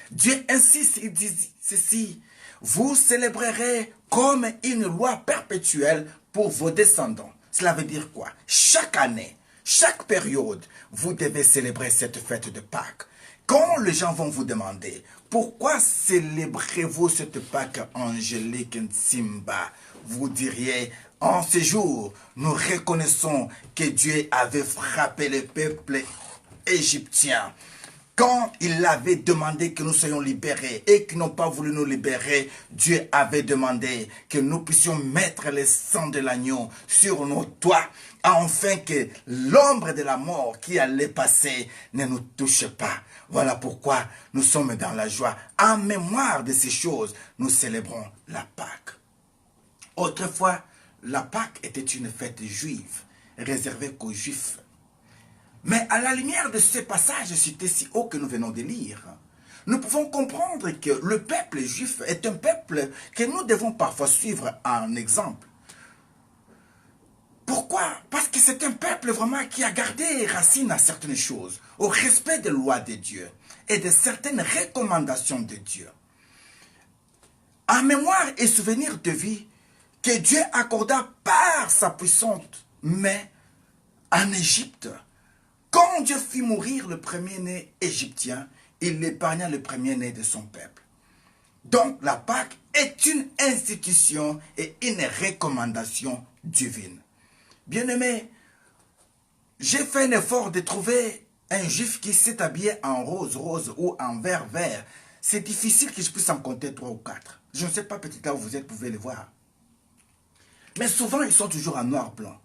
Dieu insiste, il dit ceci. Vous célébrerez comme une loi perpétuelle pour vos descendants. Cela veut dire quoi? Chaque année, chaque période, vous devez célébrer cette fête de Pâques. Quand les gens vont vous demander, pourquoi célébrez-vous cette Pâques angélique Simba? Vous diriez, en ce jour, nous reconnaissons que Dieu avait frappé le peuple égyptien. Quand il avait demandé que nous soyons libérés et qu'ils n'ont pas voulu nous libérer, Dieu avait demandé que nous puissions mettre le sang de l'agneau sur nos toits, afin que l'ombre de la mort qui allait passer ne nous touche pas. Voilà pourquoi nous sommes dans la joie. En mémoire de ces choses, nous célébrons la Pâque. Autrefois, la Pâque était une fête juive, réservée qu'aux Juifs. Mais à la lumière de ce passage cité si haut que nous venons de lire, nous pouvons comprendre que le peuple juif est un peuple que nous devons parfois suivre en exemple. Pourquoi? Parce que c'est un peuple vraiment qui a gardé racine à certaines choses, au respect des lois de Dieu et de certaines recommandations de Dieu. En mémoire et souvenir de vie que Dieu accorda par sa puissante main en Égypte. Quand Dieu fit mourir le premier-né égyptien, il épargna le premier-né de son peuple. Donc la Pâque est une institution et une recommandation divine. Bien-aimé, j'ai fait un effort de trouver un juif qui s'est habillé en rose ou en vert. C'est difficile que je puisse en compter 3 ou 4. Je ne sais pas, peut-être là où vous êtes, vous pouvez les voir. Mais souvent, ils sont toujours en noir-blanc.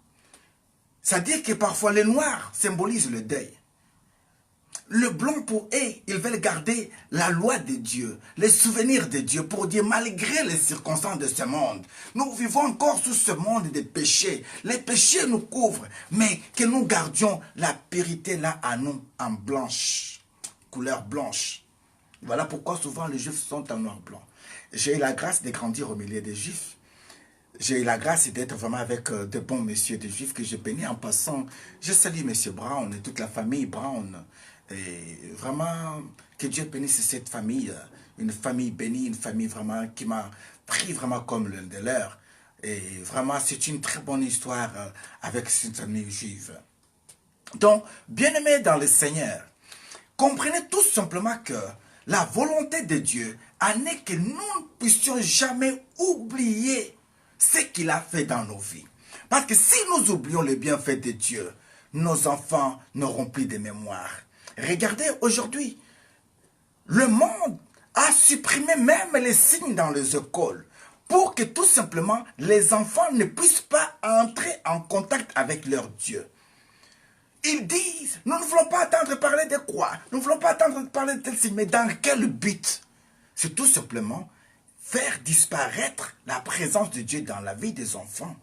C'est-à-dire que parfois, le noir symbolise le deuil. Le blanc pour eux, ils veulent garder la loi de Dieu, les souvenirs de Dieu pour dire malgré les circonstances de ce monde, nous vivons encore sous ce monde des péchés. Les péchés nous couvrent, mais que nous gardions la pureté là à nous en blanche, couleur blanche. Voilà pourquoi souvent les Juifs sont en noir-blanc. J'ai eu la grâce de grandir au milieu des Juifs. J'ai eu la grâce d'être vraiment avec de bons messieurs des Juifs que je bénis en passant. Je salue M. Brown et toute la famille Brown. Et vraiment, que Dieu bénisse cette famille. Une famille bénie, une famille vraiment qui m'a pris vraiment comme l'un de leurs. Et vraiment, c'est une très bonne histoire avec cette famille juive. Donc, bien-aimés dans le Seigneur, comprenez tout simplement que la volonté de Dieu en est que nous ne puissions jamais oublier ce qu'il a fait dans nos vies. Parce que si nous oublions les bienfaits de Dieu, nos enfants n'auront plus de mémoire. Regardez aujourd'hui, le monde a supprimé même les signes dans les écoles pour que tout simplement les enfants ne puissent pas entrer en contact avec leur Dieu. Ils disent, nous ne voulons pas entendre parler de quoi? Nous ne voulons pas entendre parler de tel signe. Mais dans quel but? C'est tout simplement faire disparaître la présence de Dieu dans la vie des enfants.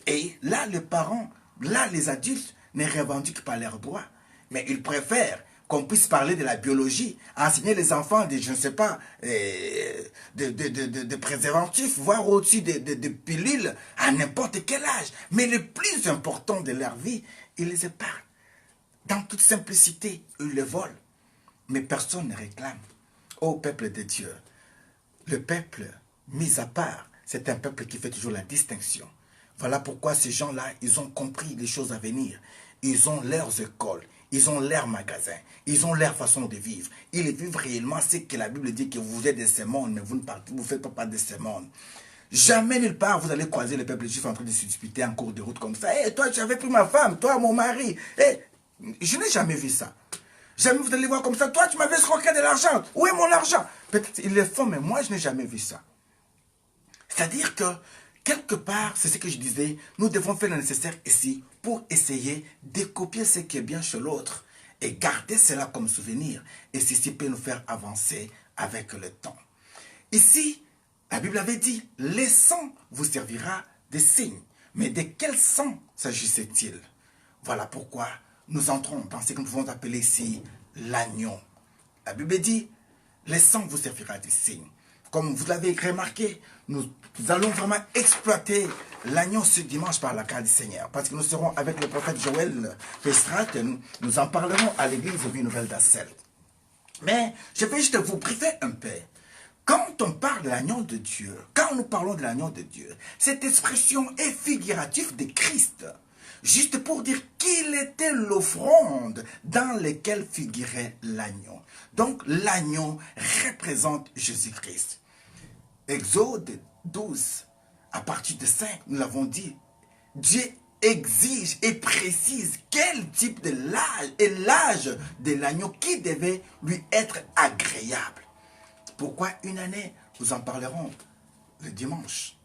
Et là, les parents, là, les adultes ne revendiquent pas leurs droits. Mais ils préfèrent qu'on puisse parler de la biologie, enseigner les enfants des, je ne sais pas, de préservatifs, voire aussi de pilules à n'importe quel âge. Mais le plus important de leur vie, ils les épargnent. Dans toute simplicité, ils le volent. Mais personne ne réclame. Ô peuple de Dieu, le peuple mis à part, c'est un peuple qui fait toujours la distinction. Voilà pourquoi ces gens-là, ils ont compris les choses à venir. Ils ont leurs écoles, ils ont leurs magasins, ils ont leur façon de vivre. Ils vivent réellement ce que la Bible dit que vous êtes de ce monde, mais vous ne faites pas de ce monde. Jamais nulle part vous allez croiser le peuple juif en train de se disputer en cours de route comme ça. Hey, toi tu avais pris ma femme, toi mon mari. Hey, je n'ai jamais vu ça. Jamais vous allez voir comme ça. Toi tu m'avais escroqué de l'argent. Où est mon argent? Peut-être ils le font, mais moi je n'ai jamais vu ça. C'est-à-dire que quelque part, c'est ce que je disais, nous devons faire le nécessaire ici pour essayer de copier ce qui est bien chez l'autre et garder cela comme souvenir. Et ceci peut nous faire avancer avec le temps. Ici, la Bible avait dit, les sang vous servira de signes. Mais de quel sang s'agissait-il? Voilà pourquoi nous entrons dans ce que nous pouvons appeler ici l'agneau. La Bible dit, les sang vous servira de signes. Comme vous l'avez remarqué, nous allons vraiment exploiter l'agneau ce dimanche par la grâce du Seigneur. Parce que nous serons avec le prophète Joël Pestrat et nous en parlerons à l'église Vie Nouvelle d'Assel. Mais je vais juste vous briefer un peu. Quand on parle de l'agneau de Dieu, quand nous parlons de l'agneau de Dieu, cette expression est figurative de Christ. Juste pour dire qu'il était l'offrande dans laquelle figurait l'agneau. Donc l'agneau représente Jésus-Christ. Exode 12, à partir de 5, nous l'avons dit, Dieu exige et précise quel type de l'âge et l'âge de l'agneau qui devait lui être agréable. Pourquoi une année? Nous en parlerons le dimanche.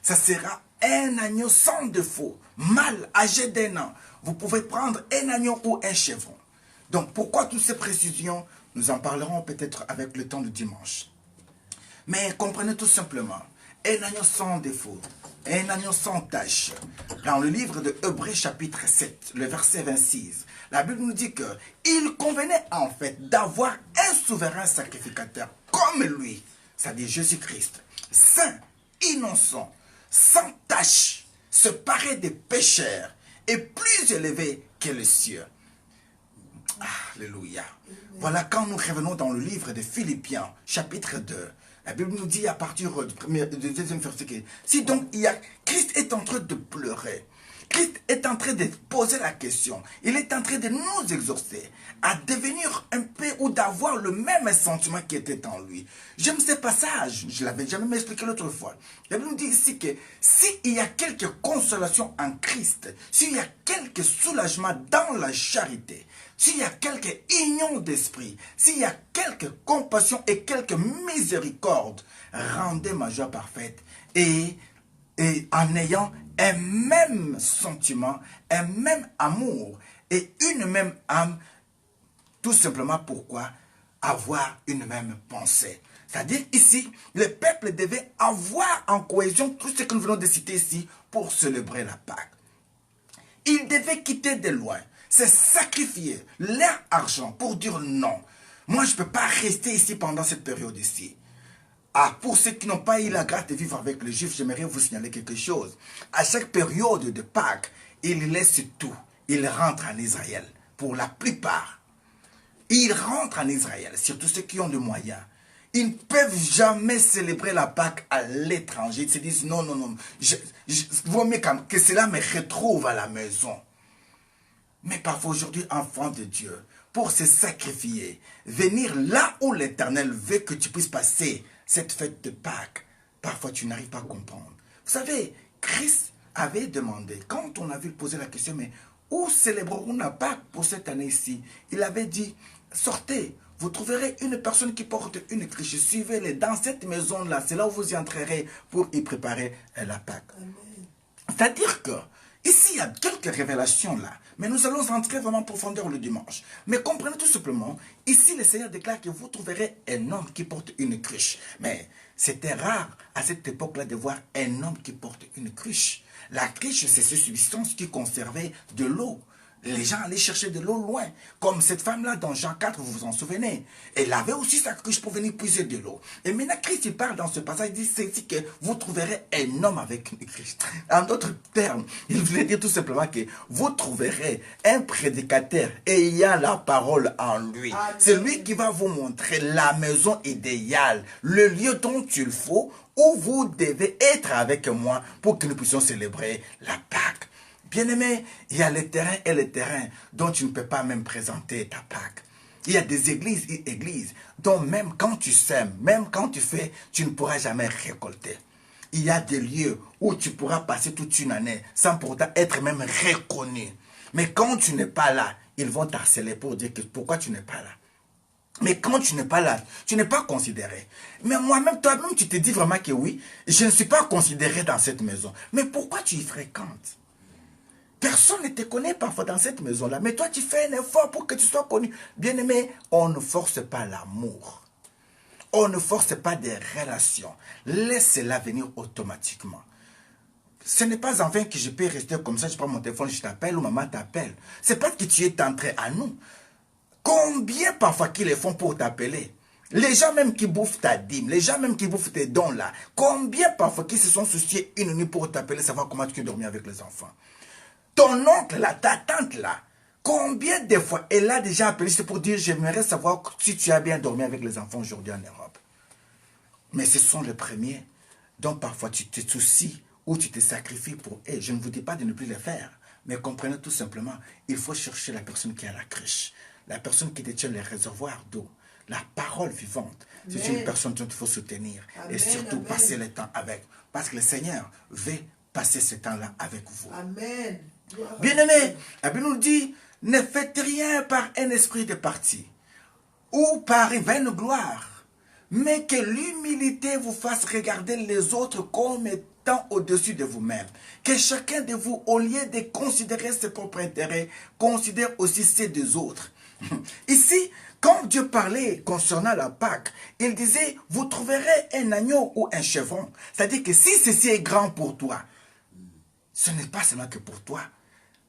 Ça sera un agneau sans défaut, mâle, âgé d'1 an. Vous pouvez prendre un agneau ou un chevreau. Donc pourquoi toutes ces précisions? Nous en parlerons peut-être avec le temps du dimanche. Mais comprenez tout simplement, un agneau sans défaut, un agneau sans tache. Dans le livre de Hébreux chapitre 7, le verset 26, la Bible nous dit qu'il convenait en fait d'avoir un souverain sacrificateur comme lui, c'est-à-dire Jésus-Christ, saint, innocent, sans tache, séparé des pécheurs et plus élevé que les cieux. Alléluia. Voilà quand nous revenons dans le livre de Philippiens, chapitre 2. La Bible nous dit à partir du deuxième verset que si donc Christ est en train de pleurer, Christ est en train de poser la question, il est en train de nous exhorter à devenir un peu ou d'avoir le même sentiment qui était en lui. J'aime ce passage, je l'avais jamais expliqué l'autre fois. La Bible nous dit ici que s'il y a quelque consolation en Christ, s'il y a quelque soulagement dans la charité, s'il y a quelque union d'esprit, s'il y a quelque compassion et quelque miséricorde, rendez ma joie parfaite et en ayant un même sentiment, un même amour et une même âme, Tout simplement pourquoi? Avoir une même pensée. C'est-à-dire ici, le peuple devait avoir en cohésion tout ce que nous venons de citer ici pour célébrer la Pâque. Ils devaient quitter de loin, se sacrifier leur argent pour dire non. Moi, je ne peux pas rester ici pendant cette période ici. Ah, pour ceux qui n'ont pas eu la grâce de vivre avec les Juifs, j'aimerais vous signaler quelque chose. À chaque période de Pâques, ils laissent tout. Ils rentrent en Israël, pour la plupart. Ils rentrent en Israël, surtout ceux qui ont les moyens. Ils ne peuvent jamais célébrer la Pâque à l'étranger. Ils se disent non, non, non. Vaut mieux que cela me retrouve à la maison. Mais parfois aujourd'hui, enfant de Dieu, pour se sacrifier, venir là où l'Éternel veut que tu puisses passer cette fête de Pâques, parfois tu n'arrives pas à comprendre. Vous savez, Christ avait demandé, quand on avait posé la question, mais où célébrerons la Pâques pour cette année-ci? Il avait dit, sortez, vous trouverez une personne qui porte une cruche, suivez-les dans cette maison-là, c'est là où vous y entrerez pour y préparer la Pâque. C'est-à-dire que, ici, il y a quelques révélations là, mais nous allons entrer vraiment en profondeur le dimanche. Mais comprenez tout simplement, ici le Seigneur déclare que vous trouverez un homme qui porte une cruche. Mais c'était rare à cette époque-là de voir un homme qui porte une cruche. La cruche, c'est cette substance qui conservait de l'eau. Les gens allaient chercher de l'eau loin. Comme cette femme-là dans Jean 4, vous vous en souvenez. Elle avait aussi sa cruche pour venir puiser de l'eau. Et maintenant, Christ il parle dans ce passage, il dit c'est que vous trouverez un homme avec une cruche. En d'autres termes, il voulait dire tout simplement que vous trouverez un prédicateur ayant la parole en lui. C'est lui qui va vous montrer la maison idéale, le lieu dont il faut, où vous devez être avec moi pour que nous puissions célébrer la Pâque. Bien-aimé, il y a le terrain et le terrain dont tu ne peux pas même présenter ta Pâque. Il y a des églises et églises dont même quand tu sèmes, même quand tu fais, tu ne pourras jamais récolter. Il y a des lieux où tu pourras passer toute une année sans pourtant être même reconnu. Mais quand tu n'es pas là, ils vont t'harceler pour dire que pourquoi tu n'es pas là. Mais quand tu n'es pas là, tu n'es pas considéré. Mais moi-même, toi-même, tu te dis vraiment que oui, je ne suis pas considéré dans cette maison. Mais pourquoi tu y fréquentes? Personne ne te connaît parfois dans cette maison-là, mais toi tu fais un effort pour que tu sois connu. Bien-aimé, on ne force pas l'amour. On ne force pas des relations. Laisse-la venir automatiquement. Ce n'est pas en vain que je peux rester comme ça, je prends mon téléphone, je t'appelle ou maman t'appelle. C'est pas que tu es entré à nous. Combien parfois qu'ils le font pour t'appeler? Les gens même qui bouffent ta dîme, les gens même qui bouffent tes dons là, combien parfois qu'ils se sont souciés une nuit pour t'appeler, savoir comment tu dormis avec les enfants? Ton oncle là, ta tante là, combien de fois elle a déjà appelé, c'est pour dire j'aimerais savoir si tu as bien dormi avec les enfants aujourd'hui en Europe. Mais ce sont les premiers dont parfois tu te soucies ou tu te sacrifies pour eux. Je ne vous dis pas de ne plus le faire, mais comprenez tout simplement, il faut chercher la personne qui a la cruche, la personne qui détient les réservoirs d'eau, la parole vivante. C'est une personne dont il faut soutenir et surtout passer le temps avec. Parce que le Seigneur veut passer ce temps-là avec vous. Amen. Bien-aimé, la Bible nous dit, ne faites rien par un esprit de parti ou par une vaine gloire, mais que l'humilité vous fasse regarder les autres comme étant au-dessus de vous-même. Que chacun de vous, au lieu de considérer ses propres intérêts, considère aussi ceux des autres. Ici, quand Dieu parlait concernant la Pâque, il disait, vous trouverez un agneau ou un chevron. C'est-à-dire que si ceci est grand pour toi, ce n'est pas seulement que pour toi.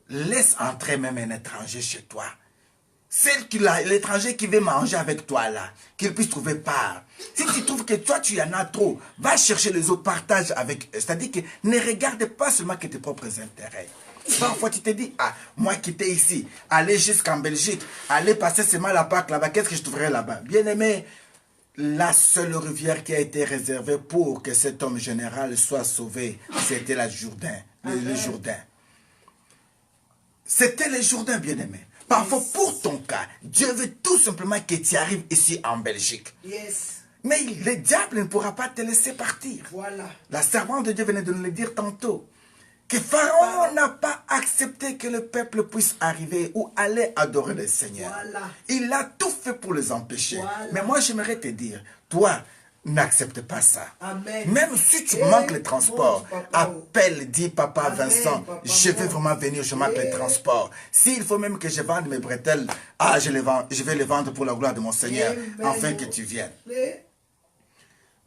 Laisse entrer même un étranger chez toi. L'étranger qui veut manger avec toi là, qu'il puisse trouver part. Si tu trouves que toi tu en as trop, va chercher les autres, partage avec eux. C'est-à-dire que ne regarde pas seulement que tes propres intérêts. Parfois tu te dis, ah, moi quitter ici, aller jusqu'en Belgique, aller passer seulement la Pâque là-bas, qu'est-ce que je trouverai là-bas? Bien aimé, la seule rivière qui a été réservée pour que cet homme général soit sauvé, c'était la Jourdain. Le Jourdain. C'était le Jourdain, bien-aimé. Parfois, pour ton cas, Dieu veut tout simplement que tu arrives ici en Belgique. Yes. Mais le diable ne pourra pas te laisser partir. Voilà. La servante de Dieu venait de nous le dire tantôt. Que Pharaon n'a pas accepté que le peuple puisse arriver ou aller adorer le Seigneur. Voilà. Il a tout fait pour les empêcher. Voilà. Mais moi, j'aimerais te dire, toi, n'accepte pas ça. Amen. Même si tu manques le transport, bon, papa. appelle, dis papa Amen, Vincent, papa, je vais bon. vraiment venir, je manque le transport. S'il faut même que je vende mes bretelles, je les vends, je vais les vendre pour la gloire de mon Seigneur, Amen. afin que tu viennes. Mais,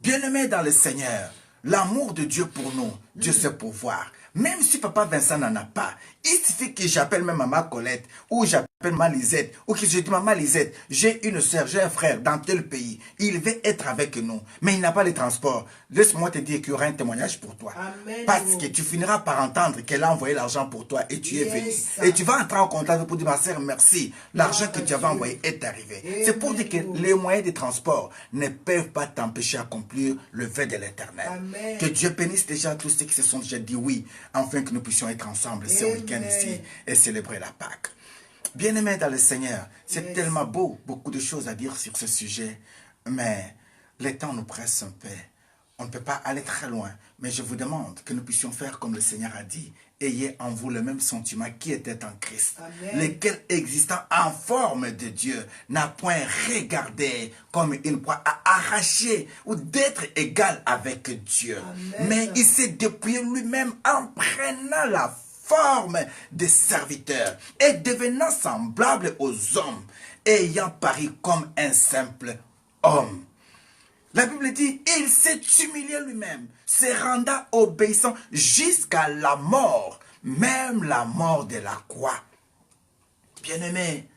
Bien-aimé dans le Seigneur, l'amour de Dieu pour nous, Dieu sait pourvoir. Même si papa Vincent n'en a pas, il suffit que j'appelle même maman Colette, ou j'appelle maman Lisette, ou que je dis maman Lisette, j'ai une soeur, j'ai un frère dans tel pays, il veut être avec nous, mais il n'a pas les transports. Laisse-moi te dire qu'il y aura un témoignage pour toi. Amen. Parce que tu finiras par entendre qu'elle a envoyé l'argent pour toi et tu es Yes. venu. Et tu vas entrer en contact pour dire, ma soeur, merci, l'argent que tu avais envoyé est arrivé. C'est pour dire que les moyens de transport ne peuvent pas t'empêcher d'accomplir le vœu de l'Éternel. Amen. Que Dieu bénisse déjà tous ceux qui se sont déjà dit oui, afin que nous puissions être ensemble ce week-end ici et célébrer la Pâque. Bien-aimés dans le Seigneur, c'est tellement beau, beaucoup de choses à dire sur ce sujet, mais le temps nous presse un peu. On ne peut pas aller très loin, mais je vous demande que nous puissions faire comme le Seigneur a dit. Ayez en vous le même sentiment qui était en Christ, Amen. lequel existant en forme de Dieu n'a point regardé comme une proie à arracher ou d'être égal avec Dieu. Amen. Mais il s'est dépouillé lui-même en prenant la forme de serviteur et devenant semblable aux hommes, ayant paru comme un simple homme. La Bible dit, il s'est humilié lui-même, se rendant obéissant jusqu'à la mort, même la mort de la croix. Bien-aimé,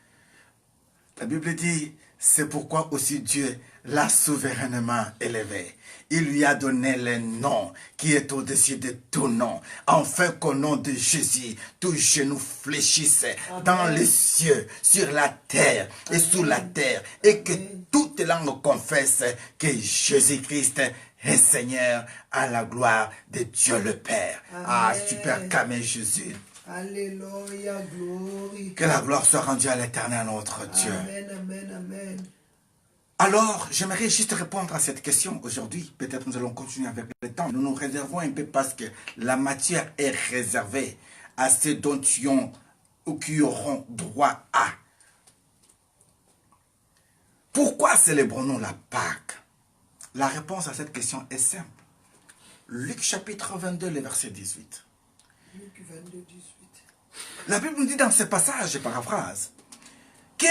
la Bible dit, c'est pourquoi aussi Dieu l'a souverainement élevé. Il lui a donné le nom qui est au-dessus de tout nom, afin qu'au nom de Jésus, tout genou fléchisse dans les cieux, sur la terre et sous la terre, et que toute langue confesse que Jésus-Christ est Seigneur à la gloire de Dieu le Père. Amen. Ah, super camé Jésus. Alléluia, glory. Que la gloire soit rendue à l'Éternel notre Dieu. Amen, amen, amen. Alors, j'aimerais juste répondre à cette question aujourd'hui. Peut-être nous allons continuer avec le temps. Nous nous réservons un peu parce que la matière est réservée à ceux dont qui ont ou qui auront droit à. Pourquoi célébrons-nous la Pâque? La réponse à cette question est simple. Luc chapitre 22, le verset 18. Luc 22, 18. La Bible nous dit dans ce passage, je paraphrase, que,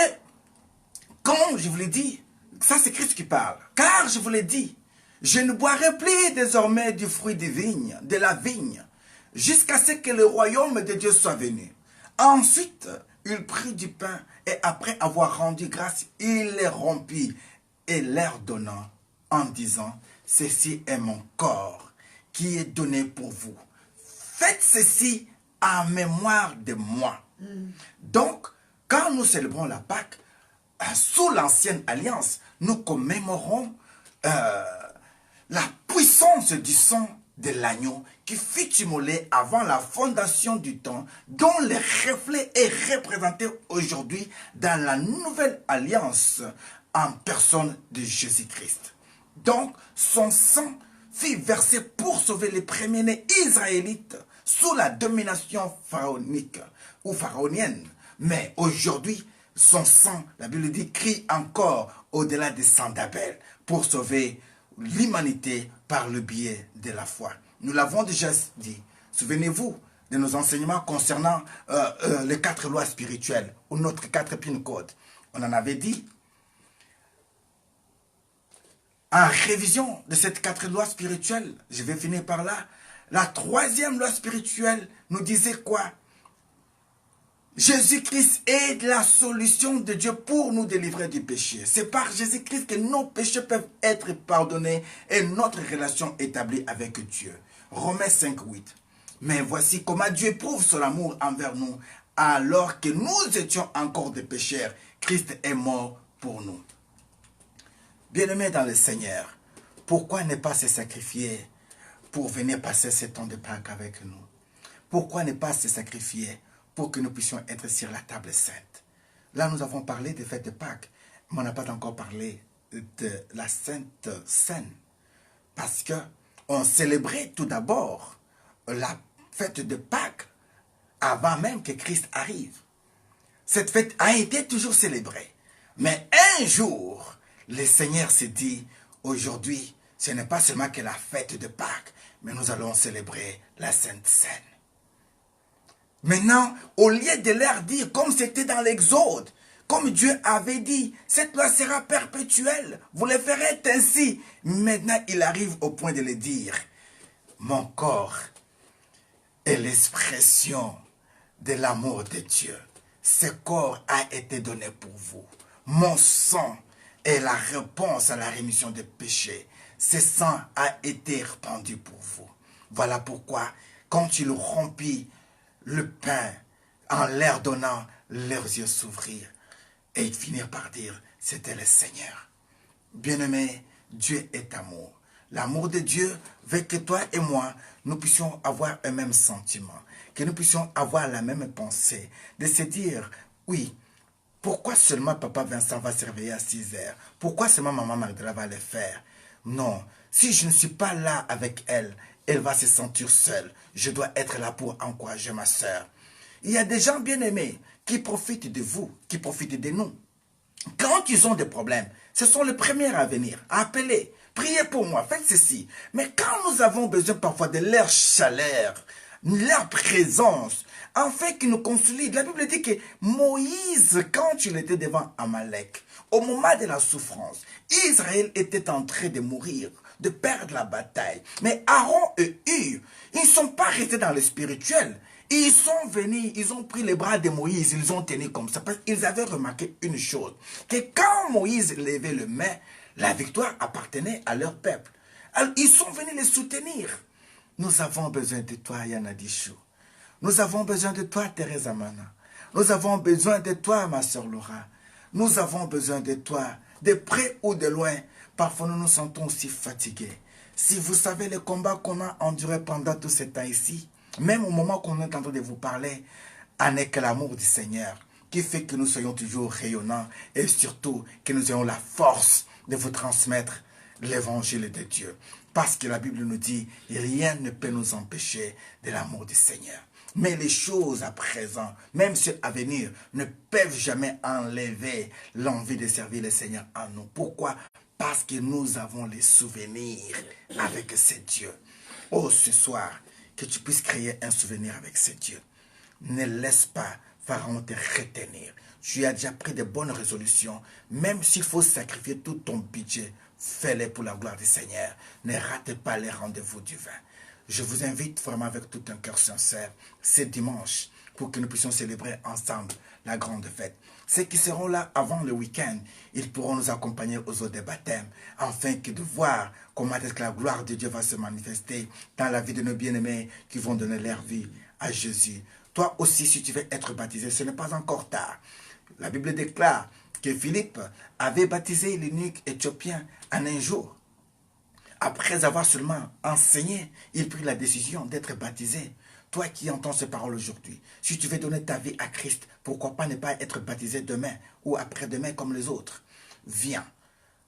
comme je vous l'ai dit, ça c'est Christ qui parle, car je vous l'ai dit, je ne boirai plus désormais du fruit des vignes, de la vigne, jusqu'à ce que le royaume de Dieu soit venu. Ensuite, il prit du pain et après avoir rendu grâce, il les rompit et leur donnant en disant, ceci est mon corps qui est donné pour vous. Faites ceci en mémoire de moi. Donc, quand nous célébrons la Pâque, sous l'ancienne alliance, nous commémorons la puissance du sang de l'agneau qui fut immolé avant la fondation du temps, dont le reflet est représenté aujourd'hui dans la nouvelle alliance en personne de Jésus-Christ. Donc, son sang fut versé pour sauver les premiers-nés israélites sous la domination pharaonique ou pharaonienne. Mais aujourd'hui, son sang, la Bible dit, crie encore au-delà des sangs d'Abel pour sauver l'humanité par le biais de la foi. Nous l'avons déjà dit. Souvenez-vous de nos enseignements concernant les 4 lois spirituelles ou notre 4 pin code. On en avait dit. En révision de cette 4 lois spirituelles, je vais finir par là. La 3e loi spirituelle nous disait quoi? Jésus-Christ est la solution de Dieu pour nous délivrer du péché. C'est par Jésus-Christ que nos péchés peuvent être pardonnés et notre relation établie avec Dieu. Romains 5, 8. Mais voici comment Dieu éprouve son amour envers nous. Alors que nous étions encore des pécheurs, Christ est mort pour nous. Bien-aimés dans le Seigneur, pourquoi ne pas se sacrifier pour venir passer ce temps de Pâques avec nous? Pourquoi ne pas se sacrifier pour que nous puissions être sur la table sainte? Là, nous avons parlé des fêtes de Pâques, mais on n'a pas encore parlé de la Sainte Seine. Parce qu'on célébrait tout d'abord la fête de Pâques avant même que Christ arrive. Cette fête a été toujours célébrée. Mais un jour, le Seigneur s'est dit, aujourd'hui, ce n'est pas seulement que la fête de Pâques, mais nous allons célébrer la Sainte Seine. Maintenant, au lieu de leur dire, comme c'était dans l'Exode, comme Dieu avait dit, cette loi sera perpétuelle, vous le ferez ainsi. Maintenant, il arrive au point de le dire, mon corps est l'expression de l'amour de Dieu. Ce corps a été donné pour vous. Mon sang est la réponse à la rémission des péchés. Ce sang a été répandu pour vous. Voilà pourquoi, quand il rompit le pain, en leur donnant, leurs yeux s'ouvrirent. Et ils finirent par dire, c'était le Seigneur. Bien-aimé, Dieu est amour. L'amour de Dieu veut que toi et moi, nous puissions avoir un même sentiment, que nous puissions avoir la même pensée, de se dire, oui, pourquoi seulement Papa Vincent va se réveiller à 6 heures? Pourquoi seulement Maman Magdala va le faire? Non, si je ne suis pas là avec elle, elle va se sentir seule. Je dois être là pour encourager ma soeur. Il y a des gens bien-aimés qui profitent de vous, qui profitent de nous. Quand ils ont des problèmes, ce sont les premiers à venir, à appeler. Priez pour moi, faites ceci. Mais quand nous avons besoin parfois de leur chaleur, leur présence, afin qu'ils nous consolident. La Bible dit que Moïse, quand il était devant Amalek, au moment de la souffrance, Israël était en train de mourir, de perdre la bataille. Mais Aaron et Hur, ils ne sont pas restés dans le spirituel. Ils sont venus, ils ont pris les bras de Moïse, ils ont tenu comme ça. Parce qu'ils avaient remarqué une chose, que quand Moïse levait le main, la victoire appartenait à leur peuple. Alors, ils sont venus les soutenir. Nous avons besoin de toi, Yana Dichou. Nous avons besoin de toi, Thérèse Amana. Nous avons besoin de toi, ma soeur Laura. Nous avons besoin de toi, de près ou de loin. Parfois, nous nous sentons aussi fatigués. Si vous savez le combat qu'on a enduré pendant tout ce temps ici, même au moment qu'on est en train de vous parler, en est que l'amour du Seigneur, qui fait que nous soyons toujours rayonnants et surtout que nous ayons la force de vous transmettre l'évangile de Dieu. Parce que la Bible nous dit, rien ne peut nous empêcher de l'amour du Seigneur. Mais les choses à présent, même ceux à venir, ne peuvent jamais enlever l'envie de servir le Seigneur en nous. Pourquoi? Parce que nous avons les souvenirs avec ce Dieu. Oh, ce soir, que tu puisses créer un souvenir avec ce Dieu. Ne laisse pas Pharaon te retenir. Tu as déjà pris de bonnes résolutions. Même s'il faut sacrifier tout ton budget, fais-les pour la gloire du Seigneur. Ne rate pas les rendez-vous du vin. Je vous invite vraiment avec tout un cœur sincère, ce dimanche, pour que nous puissions célébrer ensemble la grande fête. Ceux qui seront là avant le week-end, ils pourront nous accompagner aux eaux des baptêmes, afin que de voir comment est-ce que la gloire de Dieu va se manifester dans la vie de nos bien-aimés qui vont donner leur vie à Jésus. Toi aussi, si tu veux être baptisé, ce n'est pas encore tard. La Bible déclare que Philippe avait baptisé l'eunuque éthiopien en un jour. Après avoir seulement enseigné, il prit la décision d'être baptisé. Toi qui entends ces paroles aujourd'hui, si tu veux donner ta vie à Christ, pourquoi pas ne pas être baptisé demain ou après-demain comme les autres? Viens,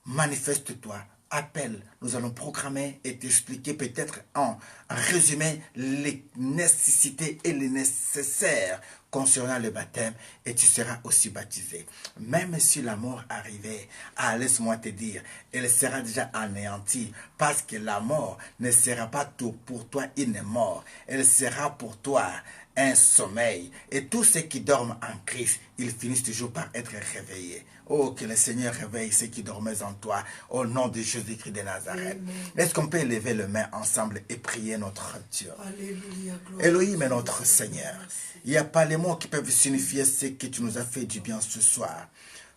manifeste-toi, appelle. Nous allons programmer et t'expliquer peut-être en résumé les nécessités et les nécessaires concernant le baptême et tu seras aussi baptisé. Même si la mort arrivait, laisse-moi te dire, elle sera déjà anéantie parce que la mort ne sera pas tout pour toi une mort. Elle sera pour toi un sommeil. Et tous ceux qui dorment en Christ, ils finissent toujours par être réveillés. Oh, que le Seigneur réveille ceux qui dormaient en toi, au nom de Jésus-Christ de Nazareth. Est-ce qu'on peut lever les mains ensemble et prier notre Dieu? Alléluia, Elohim est notre Seigneur. Il n'y a pas les mots qui peuvent signifier ce que tu nous as fait du bien ce soir.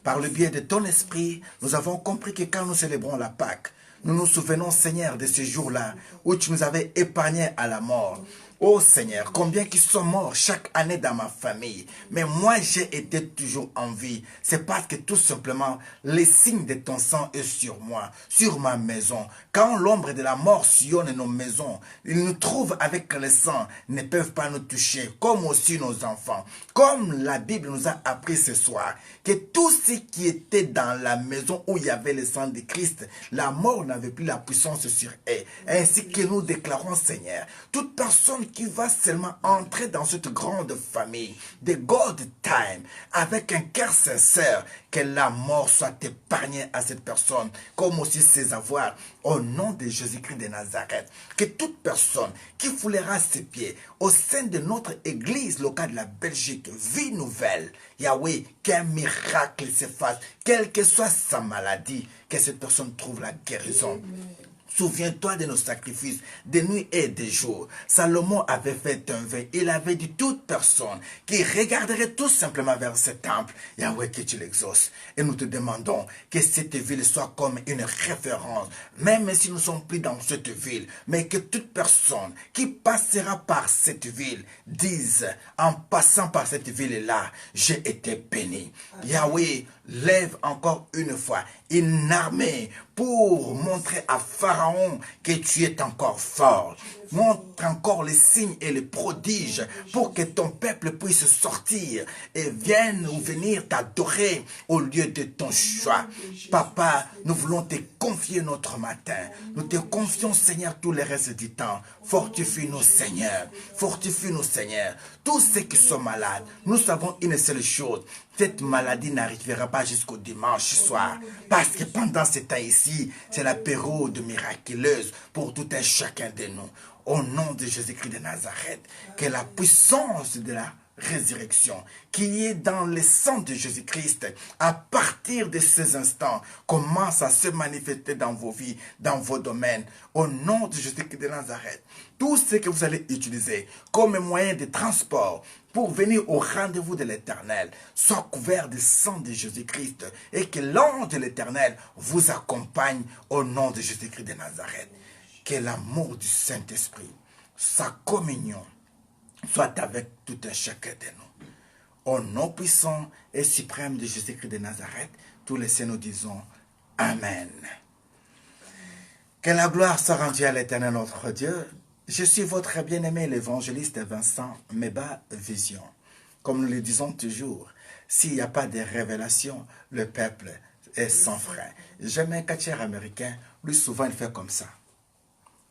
Par le biais de ton esprit, nous avons compris que quand nous célébrons la Pâque, nous nous souvenons, Seigneur, de ce jour-là où tu nous avais épargnés à la mort. Oh Seigneur, combien qui sont morts chaque année dans ma famille. Mais moi, j'ai été toujours en vie. C'est parce que tout simplement, les signes de ton sang est sur moi, sur ma maison. Quand l'ombre de la mort sillonne nos maisons, ils nous trouvent avec le sang, ne peuvent pas nous toucher, comme aussi nos enfants. Comme la Bible nous a appris ce soir, que tous ceux qui étaient dans la maison où il y avait le sang de Christ, la mort n'avait plus la puissance sur eux. Ainsi que nous déclarons, Seigneur, tout personne qui va seulement entrer dans cette grande famille de God Time avec un cœur sincère, que la mort soit épargnée à cette personne, comme aussi ses avoirs, au nom de Jésus-Christ de Nazareth. Que toute personne qui foulera ses pieds au sein de notre église locale de la Belgique, Vie Nouvelle, Yahweh, qu'un miracle se fasse, quelle que soit sa maladie, que cette personne trouve la guérison. Souviens-toi de nos sacrifices, de nuit et de jour. Salomon avait fait un vœu. Il avait dit toute personne qui regarderait tout simplement vers ce temple, Yahweh, que tu l'exauces. Et nous te demandons que cette ville soit comme une référence, même si nous ne sommes plus dans cette ville, mais que toute personne qui passera par cette ville dise, en passant par cette ville-là, j'ai été béni. Yahweh, lève encore une fois une armée pour montrer à Pharaon que tu es encore fort. Montre encore les signes et les prodiges pour que ton peuple puisse sortir et vienne ou venir t'adorer au lieu de ton choix. Papa, nous voulons te confier notre matin. Nous te confions, Seigneur, tout le reste du temps. Fortifie-nous, Seigneur. Fortifie-nous, Seigneur. Tous ceux qui sont malades, nous savons une seule chose. Cette maladie n'arrivera pas jusqu'au dimanche soir. Parce que pendant ce temps ici, c'est la période miraculeuse pour tout un chacun de nous. Au nom de Jésus-Christ de Nazareth, que la puissance de la résurrection qui est dans le sang de Jésus-Christ, à partir de ces instants, commence à se manifester dans vos vies, dans vos domaines. Au nom de Jésus-Christ de Nazareth, tout ce que vous allez utiliser comme moyen de transport pour venir au rendez-vous de l'Éternel soit couvert du sang de Jésus-Christ et que l'ange de l'Éternel vous accompagne au nom de Jésus-Christ de Nazareth. Que l'amour du Saint-Esprit, sa communion, soit avec tout un chacun de nous. Au nom puissant et suprême de Jésus-Christ de Nazareth, tous les saints nous disons Amen. Que la gloire soit rendue à l'Éternel notre Dieu. Je suis votre bien-aimé l'évangéliste Vincent Meba Vision. Comme nous le disons toujours, s'il n'y a pas de révélation, le peuple est sans frein. J'aime un catcheur américain, lui souvent il fait comme ça.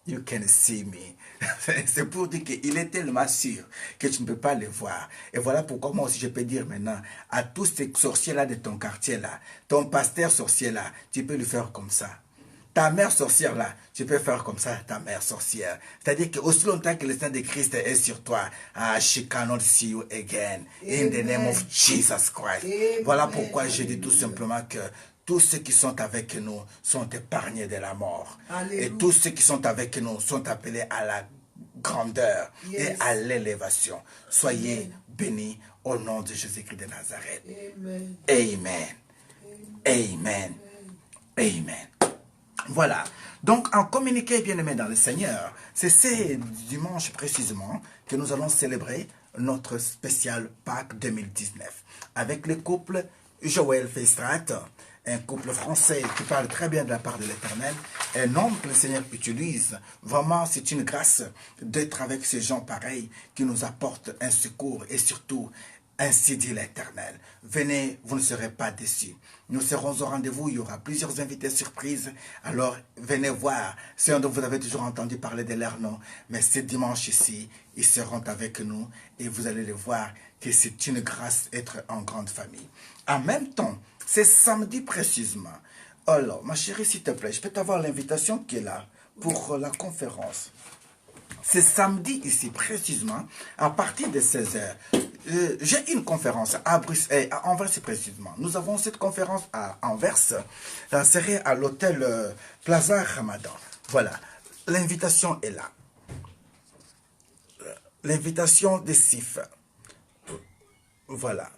You can see me. C'est pour dire qu'il est tellement sûr que tu ne peux pas le voir. Et voilà pourquoi moi aussi je peux dire maintenant à tous ces sorciers-là de ton quartier-là, ton pasteur sorcier-là, tu peux lui faire comme ça. Ta mère sorcière-là, tu peux faire comme ça, ta mère sorcière. C'est-à-dire qu'aussi longtemps que le sang de Christ est sur toi, she cannot see you again. In the name of Jesus Christ. Amen. Voilà pourquoi je dis tout simplement que tous ceux qui sont avec nous sont épargnés de la mort. Alléluia. Et tous ceux qui sont avec nous sont appelés à la grandeur et à l'élévation. Soyez bénis au nom de Jésus-Christ de Nazareth. Amen. Amen. Amen. Amen. Voilà. Donc, en communiqué bien-aimé dans le Seigneur, c'est ce dimanche précisément que nous allons célébrer notre spécial Pâques 2019 avec le couple Joël Feistrat, un couple français qui parle très bien de la part de l'Éternel, un homme que le Seigneur utilise. Vraiment, c'est une grâce d'être avec ces gens pareils qui nous apportent un secours et surtout, ainsi dit l'Éternel. Venez, vous ne serez pas déçus. Nous serons au rendez-vous, il y aura plusieurs invités surprises. Alors, venez voir. Ceux dont vous avez toujours entendu parler de leur nom. Mais ce dimanche ici, ils seront avec nous et vous allez le voir que c'est une grâce d'être en grande famille. En même temps, c'est samedi précisément. Alors, ma chérie, s'il te plaît, je peux t'avoir l'invitation qui est là pour la conférence. C'est samedi ici précisément, à partir de 16h. J'ai une conférence à Anvers précisément. Nous avons cette conférence à Anvers. Ça serait à l'hôtel Plaza Ramadan. Voilà, l'invitation est là. L'invitation des CIF. Voilà.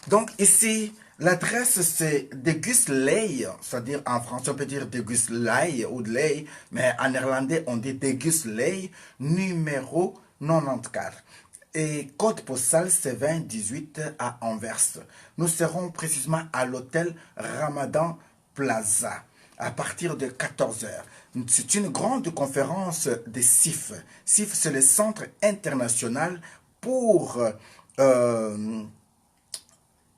Donc ici, l'adresse c'est Degusley, c'est-à-dire en français on peut dire Degusley ou Ley, mais en néerlandais on dit Degusley, numéro 94. Et code postal c'est 2018 à Anvers. Nous serons précisément à l'hôtel Ramadan Plaza à partir de 14h. C'est une grande conférence de CIF. CIF c'est le Centre international pour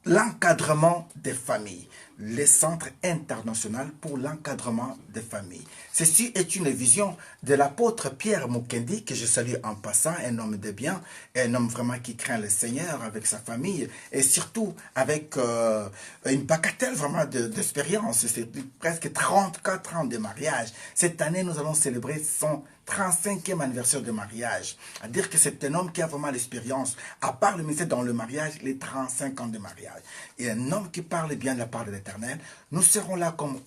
l'encadrement des familles. les centres internationaux pour l'encadrement des familles. Ceci est une vision de l'apôtre Pierre Mukendi, que je salue en passant, un homme de bien, un homme vraiment qui craint le Seigneur avec sa famille, et surtout avec une bagatelle vraiment d'expérience. C'est presque 34 ans de mariage. Cette année, nous allons célébrer son 35e anniversaire de mariage. À dire que c'est un homme qui a vraiment l'expérience, à part le ministère dans le mariage, les 35 ans de mariage. Et un homme qui parle bien de la part de l'Éternel. Nous serons là comme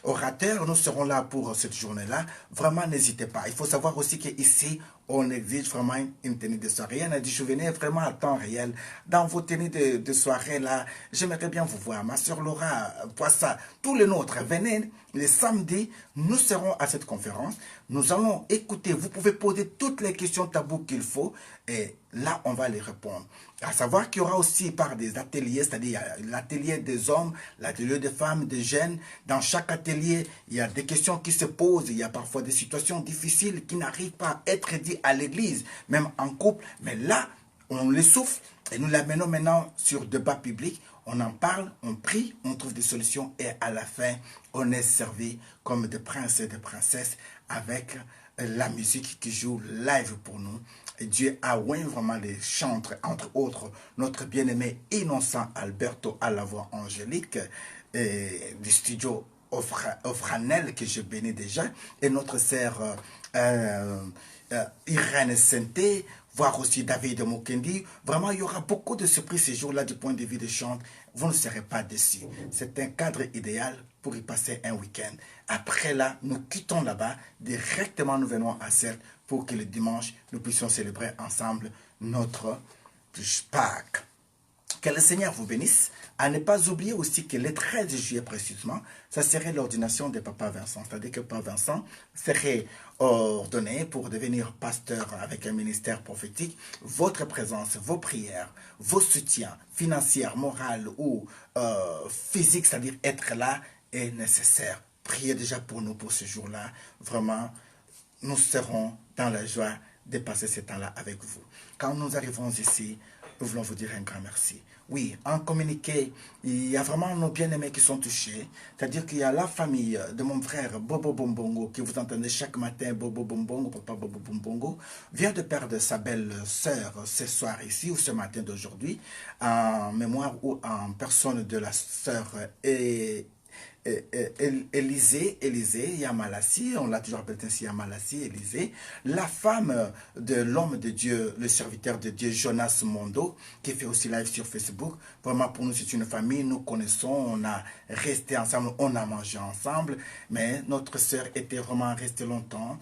orateurs, nous serons là pour cette journée-là. Vraiment, n'hésitez pas. Il faut savoir aussi qu'ici, on exige vraiment une tenue de soirée. On a dit, je venais vraiment à temps réel. Dans vos tenues de soirée, là, j'aimerais bien vous voir. Ma soeur Laura, Poissa, tous les nôtres, venez les samedis, nous serons à cette conférence. Nous allons écouter, vous pouvez poser toutes les questions taboues qu'il faut et là, on va les répondre. À savoir qu'il y aura aussi par des ateliers, c'est-à-dire l'atelier des hommes, l'atelier des femmes, des jeunes. Dans chaque atelier, il y a des questions qui se posent. Il y a parfois des situations difficiles qui n'arrivent pas à être dites à l'église, même en couple. Mais là, on les souffle et nous l'amenons maintenant sur débat public. On en parle, on prie, on trouve des solutions et à la fin, on est servi comme des princes et des princesses avec la musique qui joue live pour nous. Et Dieu a oint vraiment les chantres, entre autres, notre bien-aimé innocent Alberto à la voix angélique du studio Offranel que je bénis déjà, et notre sœur Irène Senté, voir aussi David Mukendi. Vraiment, il y aura beaucoup de surprises ces jours-là du point de vue des chants. Vous ne serez pas déçus. C'est un cadre idéal pour y passer un week-end. Après là, nous quittons là-bas. Directement, nous venons à Cercle pour que le dimanche, nous puissions célébrer ensemble notre Pâques. Que le Seigneur vous bénisse. À ne pas oublier aussi que le 13 juillet précisément, ça serait l'ordination de Papa Vincent. C'est-à-dire que Papa Vincent serait ordonné pour devenir pasteur avec un ministère prophétique. Votre présence, vos prières, vos soutiens financiers, moraux ou physiques, c'est-à-dire être là, est nécessaire. Priez déjà pour nous pour ce jour-là. Vraiment, nous serons dans la joie de passer ce temps-là avec vous. Quand nous arrivons ici, nous voulons vous dire un grand merci. Oui, en communiqué, il y a vraiment nos bien-aimés qui sont touchés. C'est-à-dire qu'il y a la famille de mon frère Bobo Bombongo, que vous entendez chaque matin, Bobo Bombongo, papa Bobo Bombongo, vient de perdre sa belle-sœur ce soir ici, ou ce matin d'aujourd'hui, en mémoire ou en personne de la sœur Élisée Yamalassi, on l'a toujours appelé ainsi Yamalassi, Élisée, la femme de l'homme de Dieu, le serviteur de Dieu, Jonas Mondo, qui fait aussi live sur Facebook. Vraiment pour nous c'est une famille, nous connaissons, on a resté ensemble, on a mangé ensemble, mais notre sœur était vraiment restée longtemps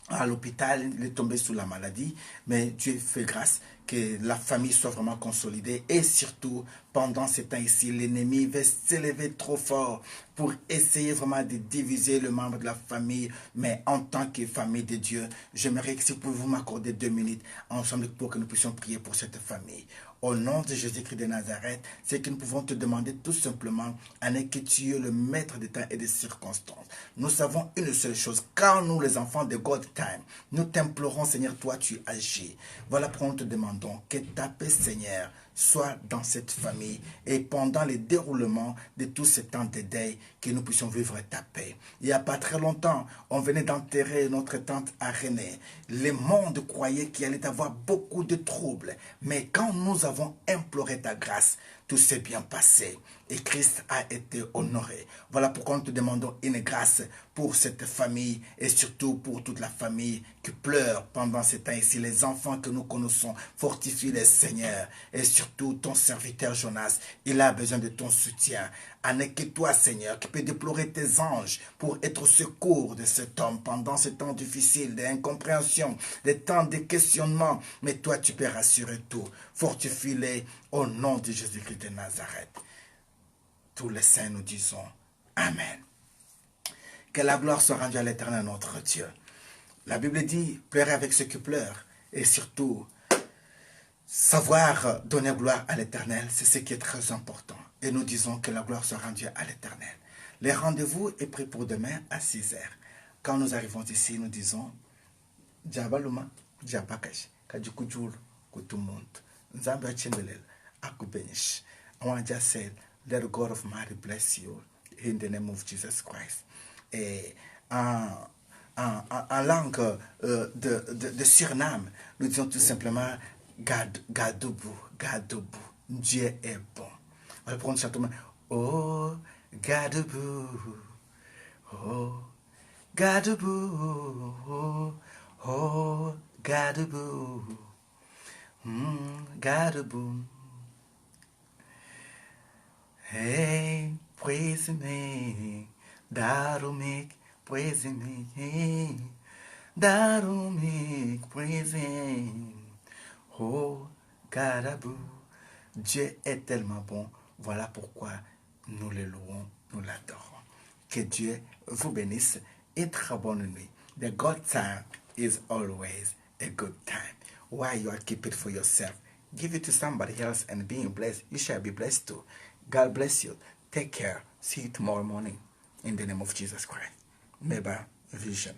à l'hôpital, il est tombé sous la maladie, mais Dieu fait grâce que la famille soit vraiment consolidée et surtout, pendant ces temps ici, l'ennemi va s'élever trop fort pour essayer vraiment de diviser le membre de la famille, mais en tant que famille de Dieu, j'aimerais que si vous pouvez m'accorder 2 minutes ensemble pour que nous puissions prier pour cette famille. Au nom de Jésus-Christ de Nazareth, c'est que nous pouvons te demander tout simplement, Anne, que tu es le maître des temps et des circonstances. Nous savons une seule chose, quand nous les enfants de God Time, nous t'implorons, Seigneur, toi tu agis. Voilà pourquoi nous te demandons que ta paix, Seigneur, soit dans cette famille et pendant le déroulement de tout ce temps de deuil, que nous puissions vivre ta paix. Il n'y a pas très longtemps, on venait d'enterrer notre tante à René. Le monde croyait qu'il allait avoir beaucoup de troubles, mais quand nous avons imploré ta grâce, tout s'est bien passé et Christ a été honoré. Voilà pourquoi nous te demandons une grâce pour cette famille et surtout pour toute la famille qui pleure pendant ces temps ici. Les enfants que nous connaissons, fortifie les Seigneurs et surtout ton serviteur Jonas, il a besoin de ton soutien. Anne, que toi, Seigneur, qui peux déplorer tes anges pour être au secours de cet homme pendant ces temps difficiles, d'incompréhension, des temps de questionnement. Mais toi, tu peux rassurer tout. Fortifie-les au nom de Jésus-Christ de Nazareth. Tous les saints nous disons Amen. Que la gloire soit rendue à l'Éternel, notre Dieu. La Bible dit, pleurer avec ceux qui pleurent. Et surtout, savoir donner gloire à l'Éternel, c'est ce qui est très important. Et nous disons que la gloire soit rendue à l'Éternel. Le rendez-vous est pris pour demain à 6 heures. Quand nous arrivons ici, nous disons Djabaluma, Djabakash, Kadjukujul, Kutumont, Nzamba Chendelel, Akubenish. On a déjà said, Let the God of mighty bless you in the name of Jesus Christ. Et en langue de Suriname, nous disons tout simplement garde debout, garde debout. Dieu est bon. On va prendre chantement. Oh, garde debout. Oh, garde debout. Oh, garde debout. Garde debout. Hey, praise me. That'll make praise me. That'll make praise him. Oh, Gadabou. Dieu est tellement bon. Voilà pourquoi nous le louons, nous l'adorons. Que Dieu vous bénisse et très bonne nuit. The God time is always a good time. Why you are keep it for yourself? Give it to somebody else and being blessed. You shall be blessed too. God bless you. Take care. See you tomorrow morning. In the name of Jesus Christ. Meba Vision.